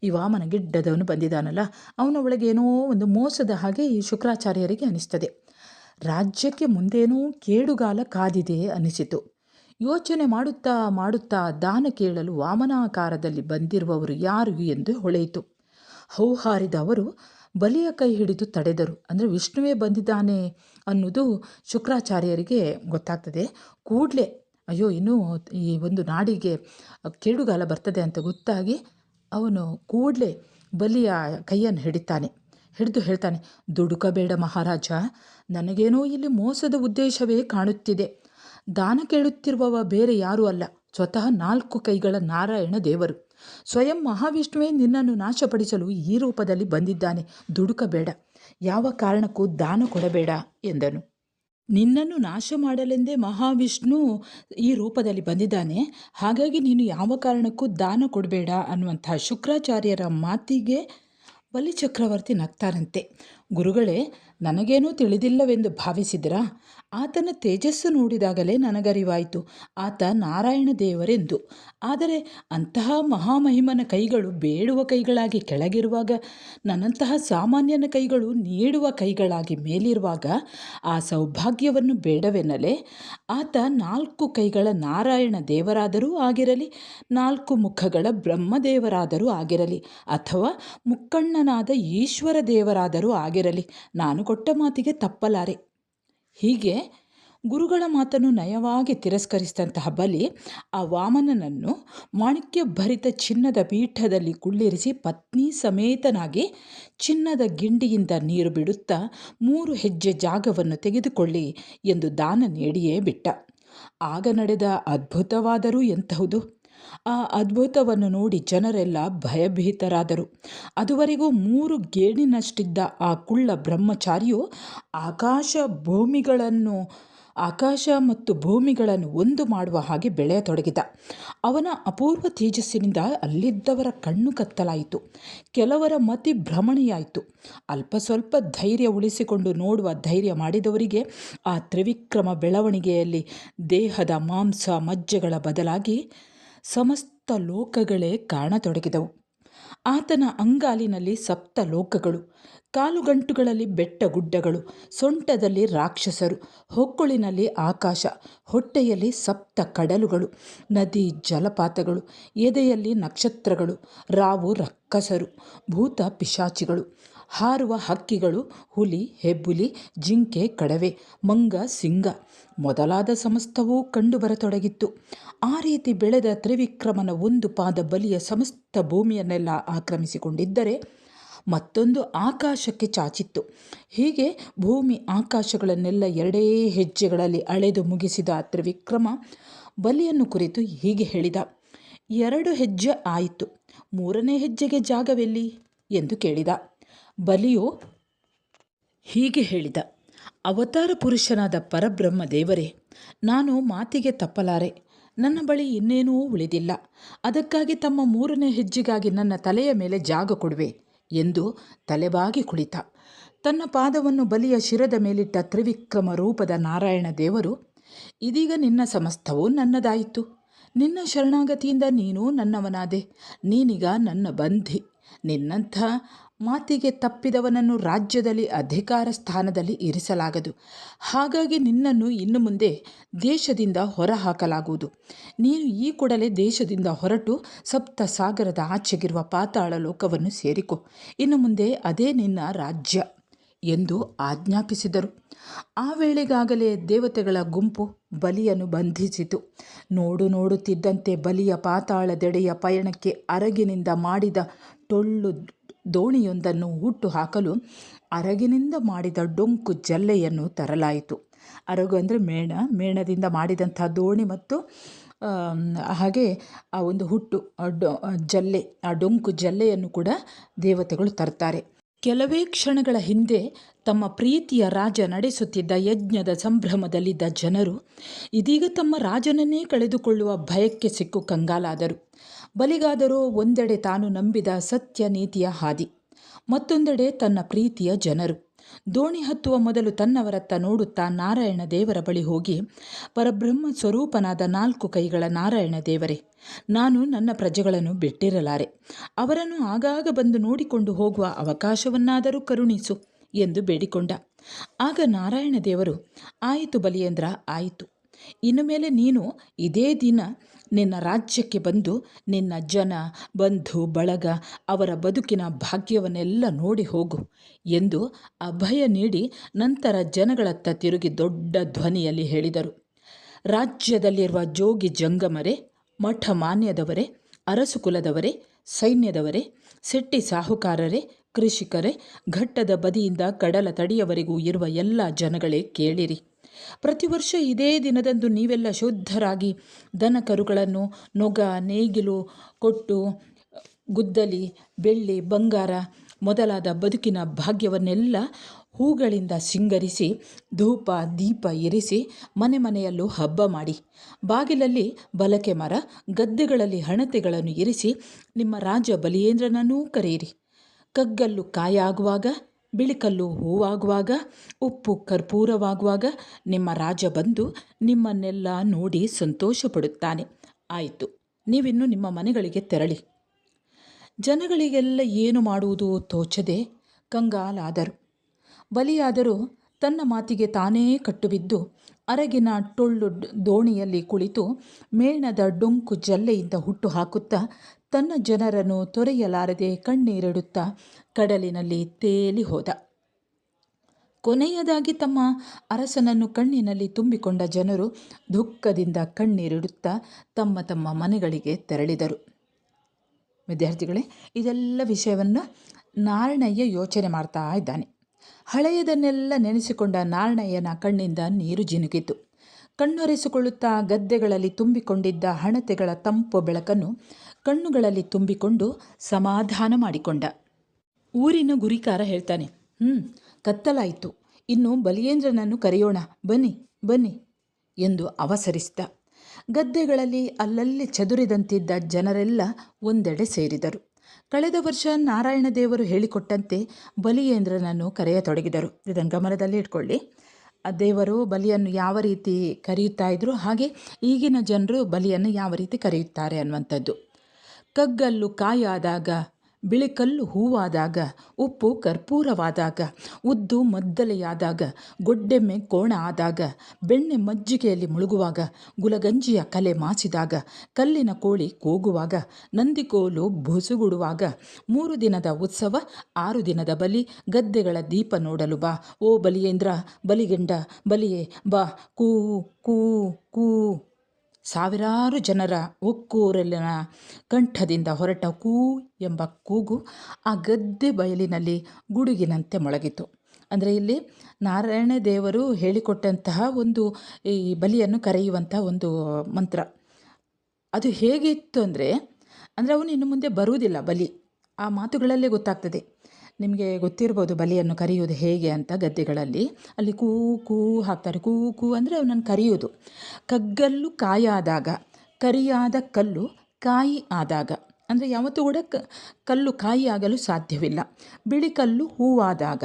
ಈ ವಾಮನ ಗಿಡ್ಡದವನು ಬಂದಿದ್ದಾನಲ್ಲ, ಅವನ ಒಳಗೆ ಏನೋ ಒಂದು ಮೋಸದ ಹಾಗೆ ಈ ಶುಕ್ರಾಚಾರ್ಯರಿಗೆ ಅನಿಸ್ತದೆ. ರಾಜ್ಯಕ್ಕೆ ಮುಂದೇನೋ ಕೇಡುಗಾಲ ಕಾದಿದೆ ಅನಿಸಿತು. ಯೋಚನೆ ಮಾಡುತ್ತಾ ದಾನ ಕೇಳಲು ವಾಮನಾಕಾರದಲ್ಲಿ ಬಂದಿರುವವರು ಯಾರು ಎಂದು ಹೊಳೆಯಿತು. ಹೌಹಾರಿದ ಅವರು ಬಲಿಯ ಕೈ ಹಿಡಿದು ತಡೆದರು. ಅಂದರೆ ವಿಷ್ಣುವೇ ಬಂದಿದ್ದಾನೆ ಅನ್ನೋದು ಶುಕ್ರಾಚಾರ್ಯರಿಗೆ ಗೊತ್ತಾಗ್ತದೆ. ಕೂಡಲೇ ಅಯ್ಯೋ, ಇನ್ನೂ ಈ ಒಂದು ನಾಡಿಗೆ ಕೇಡುಗಾಲ ಬರ್ತದೆ ಅಂತ ಗೊತ್ತಾಗಿ ಅವನು ಕೂಡಲೇ ಬಲಿಯ ಕೈಯನ್ನು ಹಿಡಿದು ಹೇಳ್ತಾನೆ, ದುಡುಕಬೇಡ ಮಹಾರಾಜ, ನನಗೇನೋ ಇಲ್ಲಿ ಮೋಸದ ಉದ್ದೇಶವೇ ಕಾಣುತ್ತಿದೆ. ದಾನ ಕೇಳುತ್ತಿರುವವ ಬೇರೆ ಯಾರೂ ಅಲ್ಲ, ಸ್ವತಃ 4 ಕೈಗಳ ನಾರಾಯಣ ದೇವರು. ಸ್ವಯಂ ಮಹಾವಿಷ್ಣುವೇ ನಿನ್ನನ್ನು ನಾಶಪಡಿಸಲು ಈ ರೂಪದಲ್ಲಿ ಬಂದಿದ್ದಾನೆ. ದುಡುಕಬೇಡ, ಯಾವ ಕಾರಣಕ್ಕೂ ದಾನ ಕೊಡಬೇಡ ಎಂದನು. ನಿನ್ನನ್ನು ನಾಶ ಮಾಡಲೆಂದೇ ಮಹಾವಿಷ್ಣು ಈ ರೂಪದಲ್ಲಿ ಬಂದಿದ್ದಾನೆ, ಹಾಗಾಗಿ ನೀನು ಯಾವ ಕಾರಣಕ್ಕೂ ದಾನ ಕೊಡಬೇಡ ಅನ್ನುವಂಥ ಶುಕ್ರಾಚಾರ್ಯರ ಮಾತಿಗೆ ಬಲಿಚಕ್ರವರ್ತಿ ನಗ್ತಾರಂತೆ. ಗುರುಗಳೇ, ನನಗೇನೂ ತಿಳಿದಿಲ್ಲವೆಂದು ಭಾವಿಸಿದಿರಾ? ಆತನ ತೇಜಸ್ಸು ನೋಡಿದಾಗಲೇ ನನಗರಿವಾಯಿತು ಆತ ನಾರಾಯಣ ದೇವರೆಂದು. ಆದರೆ ಅಂತಹ ಮಹಾಮಹಿಮನ ಕೈಗಳು ಬೇಡುವ ಕೈಗಳಾಗಿ ಕೆಳಗಿರುವಾಗ, ನನ್ನಂತಹ ಸಾಮಾನ್ಯನ ಕೈಗಳು ನೀಡುವ ಕೈಗಳಾಗಿ ಮೇಲಿರುವಾಗ ಆ ಸೌಭಾಗ್ಯವನ್ನು ಬೇಡವೆನ್ನಲೇ? ಆತ 4 ಕೈಗಳ ನಾರಾಯಣ ದೇವರಾದರೂ ಆಗಿರಲಿ, 4 ಮುಖಗಳ ಬ್ರಹ್ಮದೇವರಾದರೂ ಆಗಿರಲಿ, ಅಥವಾ ಮುಕ್ಕಣ್ಣನಾದ ಈಶ್ವರ ದೇವರಾದರೂ ಆಗಿರಲಿ, ನಾನು ಕೊಟ್ಟ ಮಾತಿಗೆ ತಪ್ಪಲಾರೆ. ಹೀಗೆ ಗುರುಗಳ ಮಾತನ್ನು ನಯವಾಗಿ ತಿರಸ್ಕರಿಸಿದಂತಹ ಬಲಿ ಆ ವಾಮನನನ್ನು ಮಾಣಿಕ್ಯ ಭರಿತ ಚಿನ್ನದ ಪೀಠದಲ್ಲಿ ಕುಳ್ಳಿರಿಸಿ ಪತ್ನಿ ಸಮೇತನಾಗಿ ಚಿನ್ನದ ಗಿಂಡಿಯಿಂದ ನೀರು ಬಿಡುತ್ತಾ 3 ಹೆಜ್ಜೆ ಜಾಗವನ್ನು ತೆಗೆದುಕೊಳ್ಳಿ ಎಂದು ದಾನ ನೀಡಿಯೇ ಬಿಟ್ಟ. ಆಗ ನಡೆದ ಅದ್ಭುತವಾದರೂ ಎಂತಹುದು! ಆ ಅದ್ಭುತವನ್ನು ನೋಡಿ ಜನರೆಲ್ಲ ಭಯಭೀತರಾದರು. ಅದುವರೆಗೂ 3 ಗೇಣಿನಷ್ಟಿದ್ದ ಆ ಕುಳ್ಳ ಬ್ರಹ್ಮಚಾರಿಯು ಆಕಾಶ ಮತ್ತು ಭೂಮಿಗಳನ್ನು ಒಂದು ಮಾಡುವ ಹಾಗೆ ಬೆಳೆಯತೊಡಗಿದ. ಅವನ ಅಪೂರ್ವ ತೇಜಸ್ಸಿನಿಂದ ಅಲ್ಲಿದ್ದವರ ಕಣ್ಣು ಕತ್ತಲಾಯಿತು, ಕೆಲವರ ಮತಿ ಭ್ರಮಣೆಯಾಯಿತು. ಅಲ್ಪ ಸ್ವಲ್ಪ ಧೈರ್ಯ ಉಳಿಸಿಕೊಂಡು ನೋಡುವ ಧೈರ್ಯ ಮಾಡಿದವರಿಗೆ ಆ ತ್ರಿವಿಕ್ರಮ ಬೆಳವಣಿಗೆಯಲ್ಲಿ ದೇಹದ ಮಾಂಸ ಮಜ್ಜೆಗಳ ಬದಲಾಗಿ ಸಮಸ್ತ ಲೋಕಗಳೇ ಕಾಣತೊಡಗಿದವು. ಆತನ ಅಂಗಾಲಿನಲ್ಲಿ 7 ಲೋಕಗಳು, ಕಾಲುಗಂಟುಗಳಲ್ಲಿ ಬೆಟ್ಟಗುಡ್ಡಗಳು, ಸೊಂಟದಲ್ಲಿ ರಾಕ್ಷಸರು, ಹೊಕ್ಕುಳಿನಲ್ಲಿ ಆಕಾಶ, ಹೊಟ್ಟೆಯಲ್ಲಿ 7 ಕಡಲುಗಳು, ನದಿ ಜಲಪಾತಗಳು, ಎದೆಯಲ್ಲಿ ನಕ್ಷತ್ರಗಳು, ರಾವು ರಕ್ಕಸರು, ಭೂತ ಪಿಶಾಚಿಗಳು. ಹಾರುವ ಹಕ್ಕಿಗಳು, ಹುಲಿ, ಹೆಬ್ಬುಲಿ, ಜಿಂಕೆ, ಕಡವೆ, ಮಂಗ, ಸಿಂಗ ಮೊದಲಾದ ಸಮಸ್ತವೂ ಕಂಡುಬರತೊಡಗಿತ್ತು. ಆ ರೀತಿ ಬೆಳೆದ ತ್ರಿವಿಕ್ರಮನ ಒಂದು ಪಾದ ಬಲಿಯ ಸಮಸ್ತ ಭೂಮಿಯನ್ನೆಲ್ಲ ಆಕ್ರಮಿಸಿಕೊಂಡಿದ್ದರೆ ಮತ್ತೊಂದು ಆಕಾಶಕ್ಕೆ ಚಾಚಿತ್ತು. ಹೀಗೆ ಭೂಮಿ ಆಕಾಶಗಳನ್ನೆಲ್ಲ 2 ಹೆಜ್ಜೆಗಳಲ್ಲಿ ಅಳೆದು ಮುಗಿಸಿದ ತ್ರಿವಿಕ್ರಮ ಬಲಿಯನ್ನು ಕುರಿತು ಹೀಗೆ ಹೇಳಿದ: 2 ಹೆಜ್ಜೆ ಆಯಿತು, 3ನೇ ಹೆಜ್ಜೆಗೆ ಜಾಗವೆಲ್ಲಿ ಎಂದು ಕೇಳಿದ. ಬಲಿಯು ಹೀಗೆ ಹೇಳಿದ: ಅವತಾರ ಪುರುಷನಾದ ಪರಬ್ರಹ್ಮ ದೇವರೇ, ನಾನು ಮಾತಿಗೆ ತಪ್ಪಲಾರೆ. ನನ್ನ ಬಳಿ ಇನ್ನೇನೂ ಉಳಿದಿಲ್ಲ. ಅದಕ್ಕಾಗಿ ತಮ್ಮ 3ನೇ ಹೆಜ್ಜೆಗಾಗಿ ನನ್ನ ತಲೆಯ ಮೇಲೆ ಜಾಗ ಕೊಡುವೆ ಎಂದು ತಲೆಬಾಗಿ ಕುಳಿತ. ತನ್ನ ಪಾದವನ್ನು ಬಲಿಯ ಶಿರದ ಮೇಲಿಟ್ಟ ತ್ರಿವಿಕ್ರಮ ರೂಪದ ನಾರಾಯಣ ದೇವರು, ಇದೀಗ ನಿನ್ನ ಸಮಸ್ತವೂ ನನ್ನದಾಯಿತು. ನಿನ್ನ ಶರಣಾಗತಿಯಿಂದ ನೀನು ನನ್ನವನಾದೆ. ನೀನೀಗ ನನ್ನ ಬಂಧಿ. ನಿನ್ನಂಥ ಮಾತಿಗೆ ತಪ್ಪಿದವನನ್ನು ರಾಜ್ಯದಲ್ಲಿ ಅಧಿಕಾರ ಸ್ಥಾನದಲ್ಲಿ ಇರಿಸಲಾಗದು. ಹಾಗಾಗಿ ನಿನ್ನನ್ನು ಇನ್ನು ಮುಂದೆ ದೇಶದಿಂದ ಹೊರಹಾಕಲಾಗುವುದು. ನೀನು ಈ ಕೂಡಲೇ ದೇಶದಿಂದ ಹೊರಟು ಸಪ್ತ ಸಾಗರದ ಆಚೆಗಿರುವ ಪಾತಾಳ ಲೋಕವನ್ನು ಸೇರಿಕೊ. ಇನ್ನು ಮುಂದೆ ಅದೇ ನಿನ್ನ ರಾಜ್ಯ ಎಂದು ಆಜ್ಞಾಪಿಸಿದರು. ಆ ವೇಳೆಗಾಗಲೇ ದೇವತೆಗಳ ಗುಂಪು ಬಲಿಯನ್ನು ಬಂಧಿಸಿತು. ನೋಡುತ್ತಿದ್ದಂತೆ ಬಲಿಯ ಪಾತಾಳದೆಡೆಯ ಪಯಣಕ್ಕೆ ಅರಗಿನಿಂದ ಮಾಡಿದ ಟೊಳ್ಳು ದೋಣಿಯೊಂದನ್ನು ಹುಟ್ಟು ಹಾಕಲು ಅರಗಿನಿಂದ ಮಾಡಿದ ಡೊಂಕು ಜಲ್ಲೆಯನ್ನು ತರಲಾಯಿತು. ಅರಗು ಅಂದರೆ ಮೇಣದಿಂದ ಮಾಡಿದಂಥ ದೋಣಿ ಮತ್ತು ಹಾಗೆ ಆ ಒಂದು ಹುಟ್ಟು ಜಲ್ಲೆ, ಆ ಡೊಂಕು ಜಲ್ಲೆಯನ್ನು ಕೂಡ ದೇವತೆಗಳು ತರ್ತಾರೆ. ಕೆಲವೇ ಕ್ಷಣಗಳ ಹಿಂದೆ ತಮ್ಮ ಪ್ರೀತಿಯ ರಾಜ ನಡೆಸುತ್ತಿದ್ದ ಯಜ್ಞದ ಸಂಭ್ರಮದಲ್ಲಿದ್ದ ಜನರು ಇದೀಗ ತಮ್ಮ ರಾಜನನ್ನೇ ಕಳೆದುಕೊಳ್ಳುವ ಭಯಕ್ಕೆ ಸಿಕ್ಕು ಕಂಗಾಲಾದರು. ಬಲಿಗಾದರೂ ಒಂದೆಡೆ ತಾನು ನಂಬಿದ ಸತ್ಯ ನೀತಿಯ ಹಾದಿ, ಮತ್ತೊಂದೆಡೆ ತನ್ನ ಪ್ರೀತಿಯ ಜನರು. ದೋಣಿ ಹತ್ತುವ ಮೊದಲು ತನ್ನವರತ್ತ ನೋಡುತ್ತಾ ನಾರಾಯಣ ದೇವರ ಬಳಿ ಹೋಗಿ, ಪರಬ್ರಹ್ಮ ಸ್ವರೂಪನಾದ 4 ಕೈಗಳ ನಾರಾಯಣ ದೇವರೇ, ನಾನು ನನ್ನ ಪ್ರಜೆಗಳನ್ನು ಬಿಟ್ಟಿರಲಾರೆ. ಅವರನ್ನು ಆಗಾಗ ಬಂದು ನೋಡಿಕೊಂಡು ಹೋಗುವ ಅವಕಾಶವನ್ನಾದರೂ ಕರುಣಿಸು ಎಂದು ಬೇಡಿಕೊಂಡ. ಆಗ ನಾರಾಯಣ ದೇವರು, ಆಯಿತು ಬಲಿಯೇಂದ್ರ, ಆಯಿತು. ಇನ್ನು ಮೇಲೆ ನೀನು ಇದೇ ದಿನ ನಿನ್ನ ರಾಜ್ಯಕ್ಕೆ ಬಂದು ನಿನ್ನ ಜನ, ಬಂಧು, ಬಳಗ, ಅವರ ಬದುಕಿನ ಭಾಗ್ಯವನ್ನೆಲ್ಲ ನೋಡಿ ಹೋಗು ಎಂದು ಅಭಯ ನೀಡಿ ನಂತರ ಜನಗಳತ್ತ ತಿರುಗಿ ದೊಡ್ಡ ಧ್ವನಿಯಲ್ಲಿ ಹೇಳಿದರು. ರಾಜ್ಯದಲ್ಲಿರುವ ಜೋಗಿ ಜಂಗಮರೇ, ಮಠ ಮಾನ್ಯದವರೇ, ಅರಸು ಕುಲದವರೇ, ಸೈನ್ಯದವರೇ, ಸೆಟ್ಟಿ ಸಾಹುಕಾರರೇ, ಕೃಷಿಕರೇ, ಘಟ್ಟದ ಬದಿಯಿಂದ ಕಡಲ ತಡಿಯವರೆಗೂ ಇರುವ ಎಲ್ಲ ಜನಗಳೇ ಕೇಳಿರಿ. ಪ್ರತಿ ವರ್ಷ ಇದೇ ದಿನದಂದು ನೀವೆಲ್ಲ ಶುದ್ಧರಾಗಿ ದನ ಕರುಗಳನ್ನು ನೊಗ, ನೇಗಿಲು ಕೊಟ್ಟು ಗುದ್ದಲಿ, ಬೆಳ್ಳಿ, ಬಂಗಾರ ಮೊದಲಾದ ಬದುಕಿನ ಭಾಗ್ಯವನ್ನೆಲ್ಲ ಹೂಗಳಿಂದ ಸಿಂಗರಿಸಿ ಧೂಪ ದೀಪ ಇರಿಸಿ ಮನೆ ಮನೆಯಲ್ಲೂ ಹಬ್ಬ ಮಾಡಿ, ಬಾಗಿಲಲ್ಲಿ ಬಲಕೆ ಮರ, ಗದ್ದೆಗಳಲ್ಲಿ ಹಣತೆಗಳನ್ನು ಇರಿಸಿ ನಿಮ್ಮ ರಾಜ ಬಲಿಯೇಂದ್ರನನ್ನೂ ಕರೆಯಿರಿ. ಕಗ್ಗಲ್ಲು ಕಾಯಾಗುವಾಗ, ಬಿಳಿಕಲ್ಲು ಹೂವಾಗುವಾಗ, ಉಪ್ಪು ಕರ್ಪೂರವಾಗುವಾಗ ನಿಮ್ಮ ರಾಜ ಬಂದು ನಿಮ್ಮನ್ನೆಲ್ಲ ನೋಡಿ ಸಂತೋಷ ಪಡುತ್ತಾನೆ. ಆಯಿತು, ನೀವಿನ್ನು ನಿಮ್ಮ ಮನೆಗಳಿಗೆ ತೆರಳಿ. ಜನಗಳಿಗೆಲ್ಲ ಏನು ಮಾಡುವುದು ತೋಚದೆ ಕಂಗಾಲಾದರು. ಬಲಿಯಾದರೂ ತನ್ನ ಮಾತಿಗೆ ತಾನೇ ಕಟ್ಟುಬಿದ್ದು ಅರಗಿನ ಟೊಳ್ಳು ದೋಣಿಯಲ್ಲಿ ಕುಳಿತು ಮೇಣದ ಡೊಂಕು ಜಲ್ಲೆಯಿಂದ ಹುಟ್ಟು ಹಾಕುತ್ತಾ ತನ್ನ ಜನರನ್ನು ತೊರೆಯಲಾರದೆ ಕಣ್ಣೀರಿಡುತ್ತಾ ಕಡಲಿನಲ್ಲಿ ತೇಲಿ ಹೋದ. ಕೊನೆಯದಾಗಿ ತಮ್ಮ ಅರಸನನ್ನು ಕಣ್ಣಿನಲ್ಲಿ ತುಂಬಿಕೊಂಡ ಜನರು ದುಃಖದಿಂದ ಕಣ್ಣೀರಿಡುತ್ತಾ ತಮ್ಮ ತಮ್ಮ ಮನೆಗಳಿಗೆ ತೆರಳಿದರು. ವಿದ್ಯಾರ್ಥಿಗಳೇ, ಇದೆಲ್ಲ ವಿಷಯವನ್ನು ನಾರಣಯ್ಯ ಯೋಚನೆ ಮಾಡ್ತಾ ಇದ್ದಾನೆ. ಹಳೆಯದನ್ನೆಲ್ಲ ನೆನೆಸಿಕೊಂಡ ನಾರಣಯ್ಯನ ಕಣ್ಣಿಂದ ನೀರು ಜಿನುಗಿತು. ಕಣ್ಣೊರೆಸಿಕೊಳ್ಳುತ್ತಾ ಗದ್ದೆಗಳಲ್ಲಿ ತುಂಬಿಕೊಂಡಿದ್ದ ಹಣತೆಗಳ ತಂಪು ಬೆಳಕನ್ನು ಕಣ್ಣುಗಳಲ್ಲಿ ತುಂಬಿಕೊಂಡು ಸಮಾಧಾನ ಮಾಡಿಕೊಂಡ. ಊರಿನ ಗುರಿಕಾರ ಹೇಳ್ತಾನೆ, ಕತ್ತಲಾಯಿತು, ಇನ್ನು ಬಲಿಯೇಂದ್ರನನ್ನು ಕರೆಯೋಣ, ಬನ್ನಿ ಬನ್ನಿ ಎಂದು ಅವಸರಿಸಿದ. ಗದ್ದೆಗಳಲ್ಲಿ ಅಲ್ಲಲ್ಲಿ ಚದುರಿದಂತಿದ್ದ ಜನರೆಲ್ಲ ಒಂದೆಡೆ ಸೇರಿದರು. ಕಳೆದ ವರ್ಷ ನಾರಾಯಣ ದೇವರು ಹೇಳಿಕೊಟ್ಟಂತೆ ಬಲಿಯೇಂದ್ರನನ್ನು ಕರೆಯತೊಡಗಿದರು. ಇದನ್ನು ಗಮನದಲ್ಲಿ ಇಟ್ಕೊಳ್ಳಿ. ಆ ದೇವರು ಬಲಿಯನ್ನು ಯಾವ ರೀತಿ ಕರೆಯುತ್ತಾ ಇದ್ರು, ಹಾಗೆ ಈಗಿನ ಜನರು ಬಲಿಯನ್ನು ಯಾವ ರೀತಿ ಕರೆಯುತ್ತಾರೆ ಅನ್ನುವಂಥದ್ದು. ಕಗ್ಗಲ್ಲು ಕಾಯಾದಾಗ, ಬಿಳಿಕಲ್ಲು ಹೂವಾದಾಗ, ಉಪ್ಪು ಕರ್ಪೂರವಾದಾಗ, ಉದ್ದು ಮದ್ದಲೆಯಾದಾಗ, ಗೊಡ್ಡೆಮ್ಮೆ ಕೋಣ ಆದಾಗ, ಬೆಣ್ಣೆ ಮಜ್ಜಿಗೆಯಲ್ಲಿ ಮುಳುಗುವಾಗ, ಗುಲಗಂಜಿಯ ಕಲೆ ಮಾಸಿದಾಗ, ಕಲ್ಲಿನ ಕೋಳಿ ಕೂಗುವಾಗ, ನಂದಿಕೋಲು ಬುಸುಗುಡುವಾಗ, 3 ದಿನದ ಉತ್ಸವ 6 ದಿನದ ಬಲಿ, ಗದ್ದೆಗಳ ದೀಪ ನೋಡಲು ಬಾ, ಓ ಬಲಿಯೇಂದ್ರ ಬಲಿಗಂಡ ಬಲಿಯೇ ಬಾ, ಕೂ ಕೂ ಕೂ. ಸಾವಿರಾರು ಜನರ ಒಕ್ಕೂರಲಿನ ಕಂಠದಿಂದ ಹೊರಟ ಕೂ ಎಂಬ ಕೂಗು ಆ ಗದ್ದೆ ಬಯಲಿನಲ್ಲಿ ಗುಡುಗಿನಂತೆ ಮೊಳಗಿತು. ಅಂದರೆ ಇಲ್ಲಿ ನಾರಾಯಣ ದೇವರು ಹೇಳಿಕೊಟ್ಟಂತಹ ಒಂದು ಈ ಬಲಿಯನ್ನು ಕರೆಯುವಂಥ ಒಂದು ಮಂತ್ರ. ಅದು ಹೇಗಿತ್ತು ಅಂದರೆ ಅವನು ಇನ್ನು ಮುಂದೆ ಬರುವುದಿಲ್ಲ ಬಲಿ. ಆ ಮಾತುಗಳಲ್ಲೇ ಗೊತ್ತಾಗ್ತದೆ. ನಿಮಗೆ ಗೊತ್ತಿರ್ಬೋದು ಬಲಿಯನ್ನು ಕರೆಯುವುದು ಹೇಗೆ ಅಂತ. ಗದ್ದೆಗಳಲ್ಲಿ ಅಲ್ಲಿ ಕೂ ಕೂ ಹಾಕ್ತಾರೆ. ಕೂ ಕೂ ಅಂದರೆ ಅವನನ್ನು ಕರೆಯುವುದು. ಕಗ್ಗಲ್ಲು ಕಾಯಾದಾಗ, ಕರಿಯಾದ ಕಲ್ಲು ಕಾಯಿ ಆದಾಗ, ಅಂದರೆ ಯಾವತ್ತೂ ಕೂಡ ಕಲ್ಲು ಕಾಯಿ ಆಗಲು ಸಾಧ್ಯವಿಲ್ಲ. ಬಿಳಿ ಕಲ್ಲು ಹೂವಾದಾಗ,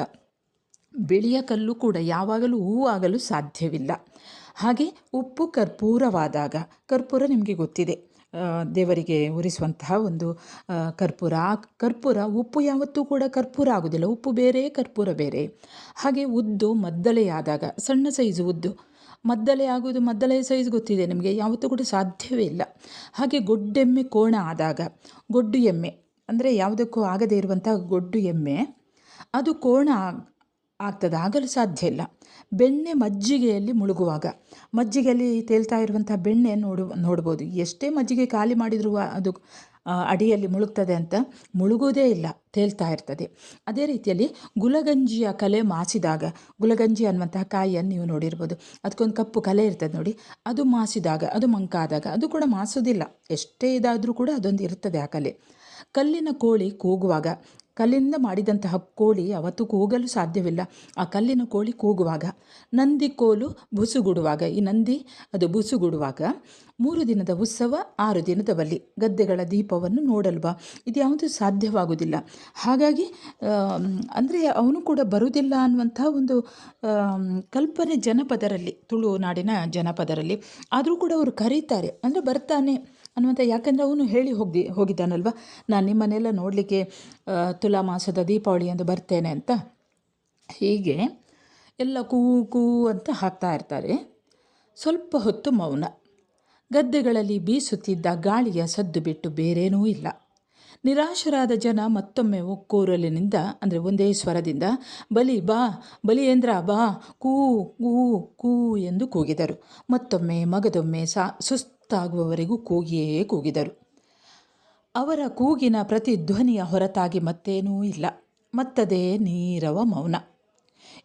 ಬಿಳಿಯ ಕಲ್ಲು ಕೂಡ ಯಾವಾಗಲೂ ಹೂವಾಗಲು ಸಾಧ್ಯವಿಲ್ಲ. ಹಾಗೆ ಉಪ್ಪು ಕರ್ಪೂರವಾದಾಗ, ಕರ್ಪೂರ ನಿಮಗೆ ಗೊತ್ತಿದೆ, ದೇವರಿಗೆ ಉರಿಸುವಂತಹ ಒಂದು ಕರ್ಪೂರ. ಆ ಕರ್ಪೂರ, ಉಪ್ಪು ಯಾವತ್ತೂ ಕೂಡ ಕರ್ಪೂರ ಆಗೋದಿಲ್ಲ, ಉಪ್ಪು ಬೇರೆ ಕರ್ಪೂರ ಬೇರೆ. ಹಾಗೆ ಉದ್ದು ಮದ್ದಲೆಯಾದಾಗ, ಸಣ್ಣ ಸೈಜು ಉದ್ದು ಮದ್ದಲೆ ಆಗೋದು, ಮದ್ದಲೆ ಸೈಜ್ ಗೊತ್ತಿದೆ ನಿಮಗೆ, ಯಾವತ್ತೂ ಕೂಡ ಸಾಧ್ಯವೇ ಇಲ್ಲ. ಹಾಗೆ ಗೊಡ್ಡೆಮ್ಮೆ ಕೋಣ ಆದಾಗ, ಗೊಡ್ಡು ಎಮ್ಮೆ ಅಂದರೆ ಯಾವುದಕ್ಕೂ ಆಗದೇ ಇರುವಂಥ ಗೊಡ್ಡು ಎಮ್ಮೆ ಅದು ಕೋಣ ಆಗ್ತದೆ, ಆಗಲು ಸಾಧ್ಯ ಇಲ್ಲ. ಬೆಣ್ಣೆ ಮಜ್ಜಿಗೆಯಲ್ಲಿ ಮುಳುಗುವಾಗ, ಮಜ್ಜಿಗೆಯಲ್ಲಿ ತೇಲ್ತಾ ಇರುವಂಥ ಬೆಣ್ಣೆ ನೋಡ್ಬೋದು. ಎಷ್ಟೇ ಮಜ್ಜಿಗೆ ಖಾಲಿ ಮಾಡಿದರೂ ಅದು ಅಡಿಯಲ್ಲಿ ಮುಳುಗ್ತದೆ ಅಂತ, ಮುಳುಗೋದೇ ಇಲ್ಲ, ತೇಲ್ತಾ ಇರ್ತದೆ. ಅದೇ ರೀತಿಯಲ್ಲಿ ಗುಲಗಂಜಿಯ ಕಲೆ ಮಾಸಿದಾಗ, ಗುಲಗಂಜಿ ಅನ್ನುವಂತಹ ಕಾಯಿಯನ್ನು ನೀವು ನೋಡಿರ್ಬೋದು, ಅದಕ್ಕೊಂದು ಕಪ್ಪು ಕಲೆ ಇರ್ತದೆ ನೋಡಿ, ಅದು ಮಾಸಿದಾಗ, ಅದು ಮಂಕಾದಾಗ, ಅದು ಕೂಡ ಮಾಸೋದಿಲ್ಲ, ಎಷ್ಟೇ ಇದಾದರೂ ಕೂಡ ಅದೊಂದು ಇರ್ತದೆ ಆ ಕಲೆ. ಕಲ್ಲಿನ ಕೋಳಿ ಕೂಗುವಾಗ, ಕಲ್ಲಿಂದ ಮಾಡಿದಂತಹ ಕೋಳಿ ಅವತ್ತು ಕೂಗಲು ಸಾಧ್ಯವಿಲ್ಲ, ಆ ಕಲ್ಲಿನ ಕೋಳಿ ಕೂಗುವಾಗ. ನಂದಿ ಕೋಲು ಬುಸುಗುಡುವಾಗ, ಈ ನಂದಿ ಅದು ಬುಸುಗುಡುವಾಗ. 3 ದಿನದ ಉತ್ಸವ 6 ದಿನದ ಬಲಿ, ಗದ್ದೆಗಳ ದೀಪವನ್ನು ನೋಡಲು ಬಾ. ಇದು ಯಾವುದು ಸಾಧ್ಯವಾಗುವುದಿಲ್ಲ. ಹಾಗಾಗಿ ಅಂದರೆ ಅವನು ಕೂಡ ಬರುವುದಿಲ್ಲ ಅನ್ನುವಂಥ ಒಂದು ಕಲ್ಪನೆ ಜನಪದರಲ್ಲಿ, ತುಳುನಾಡಿನ ಜನಪದರಲ್ಲಿ. ಆದರೂ ಕೂಡ ಅವರು ಕರೀತಾರೆ, ಅಂದರೆ ಬರ್ತಾನೆ ಅನ್ನುವಂಥ. ಯಾಕಂದರೆ ಅವನು ಹೇಳಿ ಹೋಗಿದ್ದಾನಲ್ವ, ನಾನು ನಿಮ್ಮನ್ನೆಲ್ಲ ನೋಡಲಿಕ್ಕೆ ತುಲಾ ಮಾಸದ ದೀಪಾವಳಿ ಎಂದು ಬರ್ತೇನೆ ಅಂತ. ಹೀಗೆ ಎಲ್ಲ ಕೂ ಕೂ ಅಂತ ಹಾಕ್ತಾ ಇರ್ತಾರೆ. ಸ್ವಲ್ಪ ಹೊತ್ತು ಮೌನ. ಗದ್ದೆಗಳಲ್ಲಿ ಬೀಸುತ್ತಿದ್ದ ಗಾಳಿಯ ಸದ್ದು ಬಿಟ್ಟು ಬೇರೇನೂ ಇಲ್ಲ. ನಿರಾಶರಾದ ಜನ ಮತ್ತೊಮ್ಮೆ ಒಕ್ಕೋರಲಿನಿಂದ, ಅಂದರೆ ಒಂದೇ ಸ್ವರದಿಂದ, ಬಲಿ ಬಾ, ಬಲಿಯೇಂದ್ರ ಬಾ, ಕೂ ಕೂ ಕೂ ಎಂದು ಕೂಗಿದರು. ಮತ್ತೊಮ್ಮೆ ಮಗದೊಮ್ಮೆ ಸುಸ್ತಾಗುವವರೆಗೂ ಕೂಗಿಯೇ ಕೂಗಿದರು. ಅವರ ಕೂಗಿನ ಪ್ರತಿಧ್ವನಿಯ ಹೊರತಾಗಿ ಮತ್ತೇನೂ ಇಲ್ಲ. ಮತ್ತದೇ ನೀರವ ಮೌನ.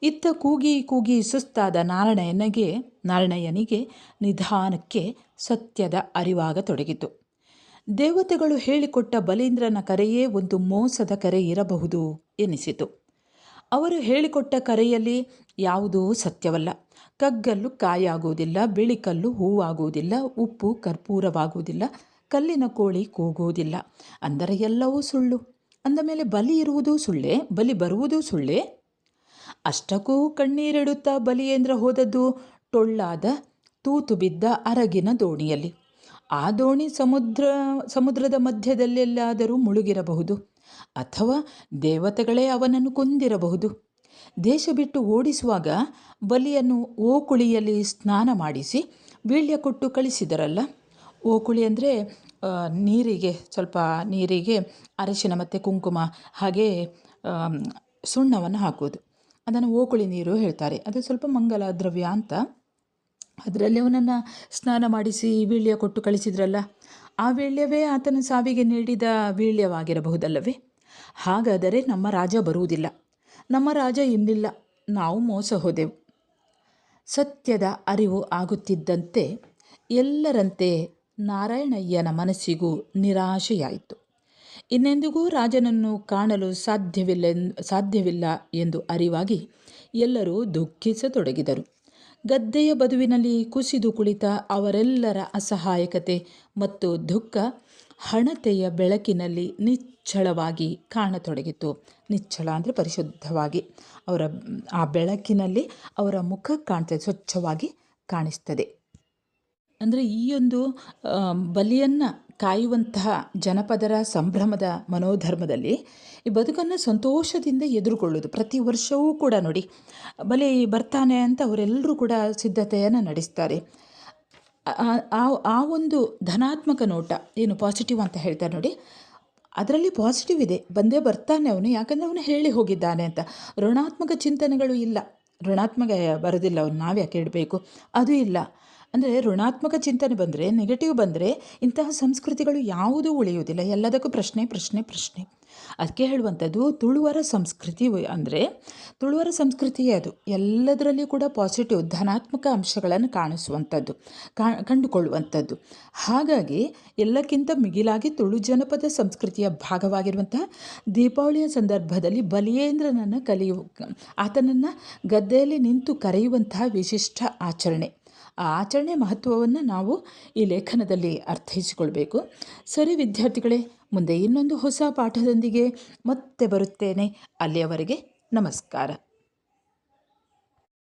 ಇತ್ತ ಕೂಗಿ ಕೂಗಿ ಸುಸ್ತಾದ ನಾರಾಯಣನಿಗೆ ನಿಧಾನಕ್ಕೆ ಸತ್ಯದ ಅರಿವಾಗತೊಡಗಿತು. ದೇವತೆಗಳು ಹೇಳಿಕೊಟ್ಟ ಬಲೀಂದ್ರನ ಕರೆಯೇ ಒಂದು ಮೋಸದ ಕರೆ ಇರಬಹುದು ಎನಿಸಿತು. ಅವರು ಹೇಳಿಕೊಟ್ಟ ಕರೆಯಲ್ಲಿ ಯಾವುದೂ ಸತ್ಯವಲ್ಲ. ಕಗ್ಗಲ್ಲು ಕಾಯಾಗುವುದಿಲ್ಲ, ಬಿಳಿಕಲ್ಲು ಹೂವಾಗುವುದಿಲ್ಲ, ಉಪ್ಪು ಕರ್ಪೂರವಾಗುವುದಿಲ್ಲ, ಕಲ್ಲಿನ ಕೋಳಿ ಕೂಗುವುದಿಲ್ಲ. ಅಂದರೆ ಎಲ್ಲವೂ ಸುಳ್ಳು. ಅಂದ ಮೇಲೆ ಬಲಿ ಇರುವುದೂ ಸುಳ್ಳೇ, ಬಲಿ ಬರುವುದೂ ಸುಳ್ಳೇ. ಅಷ್ಟಕ್ಕೂ ಕಣ್ಣೀರಿಡುತ್ತಾ ಬಲಿಯೇಂದ್ರ ಹೋದದ್ದು ಟೊಳ್ಳಾದ ತೂತು ಬಿದ್ದ ಅರಗಿನ ದೋಣಿಯಲ್ಲಿ. ಆ ದೋಣಿ ಸಮುದ್ರದ ಮಧ್ಯದಲ್ಲೆಲ್ಲಾದರೂ ಮುಳುಗಿರಬಹುದು, ಅಥವಾ ದೇವತೆಗಳೇ ಅವನನ್ನು ಕೊಂದಿರಬಹುದು. ದೇಶ ಬಿಟ್ಟು ಓಡಿಸುವಾಗ ಬಲಿಯನ್ನು ಓಕುಳಿಯಲ್ಲಿ ಸ್ನಾನ ಮಾಡಿಸಿ ವೀಳ್ಯ ಕೊಟ್ಟು ಕಳಿಸಿದರಲ್ಲ. ಓಕುಳಿ ಅಂದರೆ ಸ್ವಲ್ಪ ನೀರಿಗೆ ಅರಿಶಿನ ಮತ್ತು ಕುಂಕುಮ ಹಾಗೆ ಸುಣ್ಣವನ್ನು ಹಾಕುವುದು, ಅದನ್ನು ಓಕುಳಿ ನೀರು ಹೇಳ್ತಾರೆ. ಅದು ಸ್ವಲ್ಪ ಮಂಗಲ ದ್ರವ್ಯ ಅಂತ. ಅದರಲ್ಲಿ ಅವನನ್ನು ಸ್ನಾನ ಮಾಡಿಸಿ ವೀಳ್ಯ ಕೊಟ್ಟು ಕಳಿಸಿದ್ರಲ್ಲ, ಆ ವೀಳ್ಯವೇ ಆತನ ಸಾವಿಗೆ ನೀಡಿದ ವೀಳ್ಯವಾಗಿರಬಹುದಲ್ಲವೇ? ಹಾಗಾದರೆ ನಮ್ಮ ರಾಜ ಬರುವುದಿಲ್ಲ, ನಮ್ಮ ರಾಜ ಇನ್ನಿಲ್ಲ, ನಾವು ಮೋಸ ಹೋದೆವು. ಸತ್ಯದ ಅರಿವು ಆಗುತ್ತಿದ್ದಂತೆ ಎಲ್ಲರಂತೆ ನಾರಾಯಣಯ್ಯನ ಮನಸ್ಸಿಗೂ ನಿರಾಶೆಯಾಯಿತು. ಇನ್ನೆಂದಿಗೂ ರಾಜನನ್ನು ಕಾಣಲು ಸಾಧ್ಯವಿಲ್ಲ ಎಂದು ಅರಿವಾಗಿ ಎಲ್ಲರೂ ದುಃಖಿಸತೊಡಗಿದರು. ಗದ್ದೆಯ ಬದುವಿನಲ್ಲಿ ಕುಸಿದು ಕುಳಿತ ಅವರೆಲ್ಲರ ಅಸಹಾಯಕತೆ ಮತ್ತು ದುಃಖ ಹಣತೆಯ ಬೆಳಕಿನಲ್ಲಿ ನಿಚ್ಚಳವಾಗಿ ಕಾಣತೊಡಗಿತು. ನಿಚ್ಚಳ ಅಂದರೆ ಪರಿಶುದ್ಧವಾಗಿ, ಆ ಬೆಳಕಿನಲ್ಲಿ ಅವರ ಮುಖ ಕಾಣ್ತದೆ, ಸ್ವಚ್ಛವಾಗಿ ಕಾಣಿಸ್ತದೆ. ಅಂದರೆ ಈ ಒಂದು ಬಲಿಯನ್ನು ಕಾಯುವಂತಹ ಜನಪದರ ಸಂಭ್ರಮದ ಮನೋಧರ್ಮದಲ್ಲಿ ಈ ಬದುಕನ್ನು ಸಂತೋಷದಿಂದ ಎದುರುಗೊಳ್ಳೋದು. ಪ್ರತಿ ವರ್ಷವೂ ಕೂಡ ನೋಡಿ, ಬಲಿ ಬರ್ತಾನೆ ಅಂತ ಅವರೆಲ್ಲರೂ ಕೂಡ ಸಿದ್ಧತೆಯನ್ನು ನಡೆಸ್ತಾರೆ. ಆ ಒಂದು ಧನಾತ್ಮಕ ನೋಟ, ಏನು ಪಾಸಿಟಿವ್ ಅಂತ ಹೇಳ್ತಾರೆ ನೋಡಿ, ಅದರಲ್ಲಿ ಪಾಸಿಟಿವ್ ಇದೆ. ಬಂದೇ ಬರ್ತಾನೆ ಅವನು, ಯಾಕಂದರೆ ಅವನು ಹೇಳಿ ಹೋಗಿದ್ದಾನೆ ಅಂತ. ಋಣಾತ್ಮಕ ಚಿಂತನೆಗಳು ಇಲ್ಲ. ಋಣಾತ್ಮಕ ಬರೋದಿಲ್ಲ, ಅವನು ನಾವು ಯಾಕೆ ಇಡಬೇಕು, ಅದು ಇಲ್ಲ. ಅಂದರೆ ಋಣಾತ್ಮಕ ಚಿಂತನೆ ಬಂದರೆ, ನೆಗೆಟಿವ್ ಬಂದರೆ ಇಂತಹ ಸಂಸ್ಕೃತಿಗಳು ಯಾವುದೂ ಉಳಿಯುವುದಿಲ್ಲ. ಎಲ್ಲದಕ್ಕೂ ಪ್ರಶ್ನೆ ಪ್ರಶ್ನೆ ಪ್ರಶ್ನೆ. ಅದಕ್ಕೆ ಹೇಳುವಂಥದ್ದು ತುಳುವರ ಸಂಸ್ಕೃತಿ ಅಂದರೆ ತುಳುವರ ಸಂಸ್ಕೃತಿಯೇ ಅದು. ಎಲ್ಲದರಲ್ಲಿ ಕೂಡ ಪಾಸಿಟಿವ್ ಧನಾತ್ಮಕ ಅಂಶಗಳನ್ನು ಕಾಣಿಸುವಂಥದ್ದು, ಕಂಡುಕೊಳ್ಳುವಂಥದ್ದು. ಹಾಗಾಗಿ ಎಲ್ಲಕ್ಕಿಂತ ಮಿಗಿಲಾಗಿ ತುಳು ಜನಪದ ಸಂಸ್ಕೃತಿಯ ಭಾಗವಾಗಿರುವಂತಹ ದೀಪಾವಳಿಯ ಸಂದರ್ಭದಲ್ಲಿ ಬಲಿಯೇಂದ್ರನನ್ನು ಆತನನ್ನು ಗದ್ದೆಯಲ್ಲಿ ನಿಂತು ಕರೆಯುವಂತಹ ವಿಶಿಷ್ಟ ಆಚರಣೆ. ಆ ಆಚರಣೆ ಮಹತ್ವವನ್ನು ನಾವು ಈ ಲೇಖನದಲ್ಲಿ ಅರ್ಥೈಸಿಕೊಳ್ಬೇಕು. ಸರಿ ವಿದ್ಯಾರ್ಥಿಗಳೇ, ಮುಂದೆ ಇನ್ನೊಂದು ಹೊಸ ಪಾಠದೊಂದಿಗೆ ಮತ್ತೆ ಬರುತ್ತೇನೆ. ಅಲ್ಲಿಯವರೆಗೆ ನಮಸ್ಕಾರ.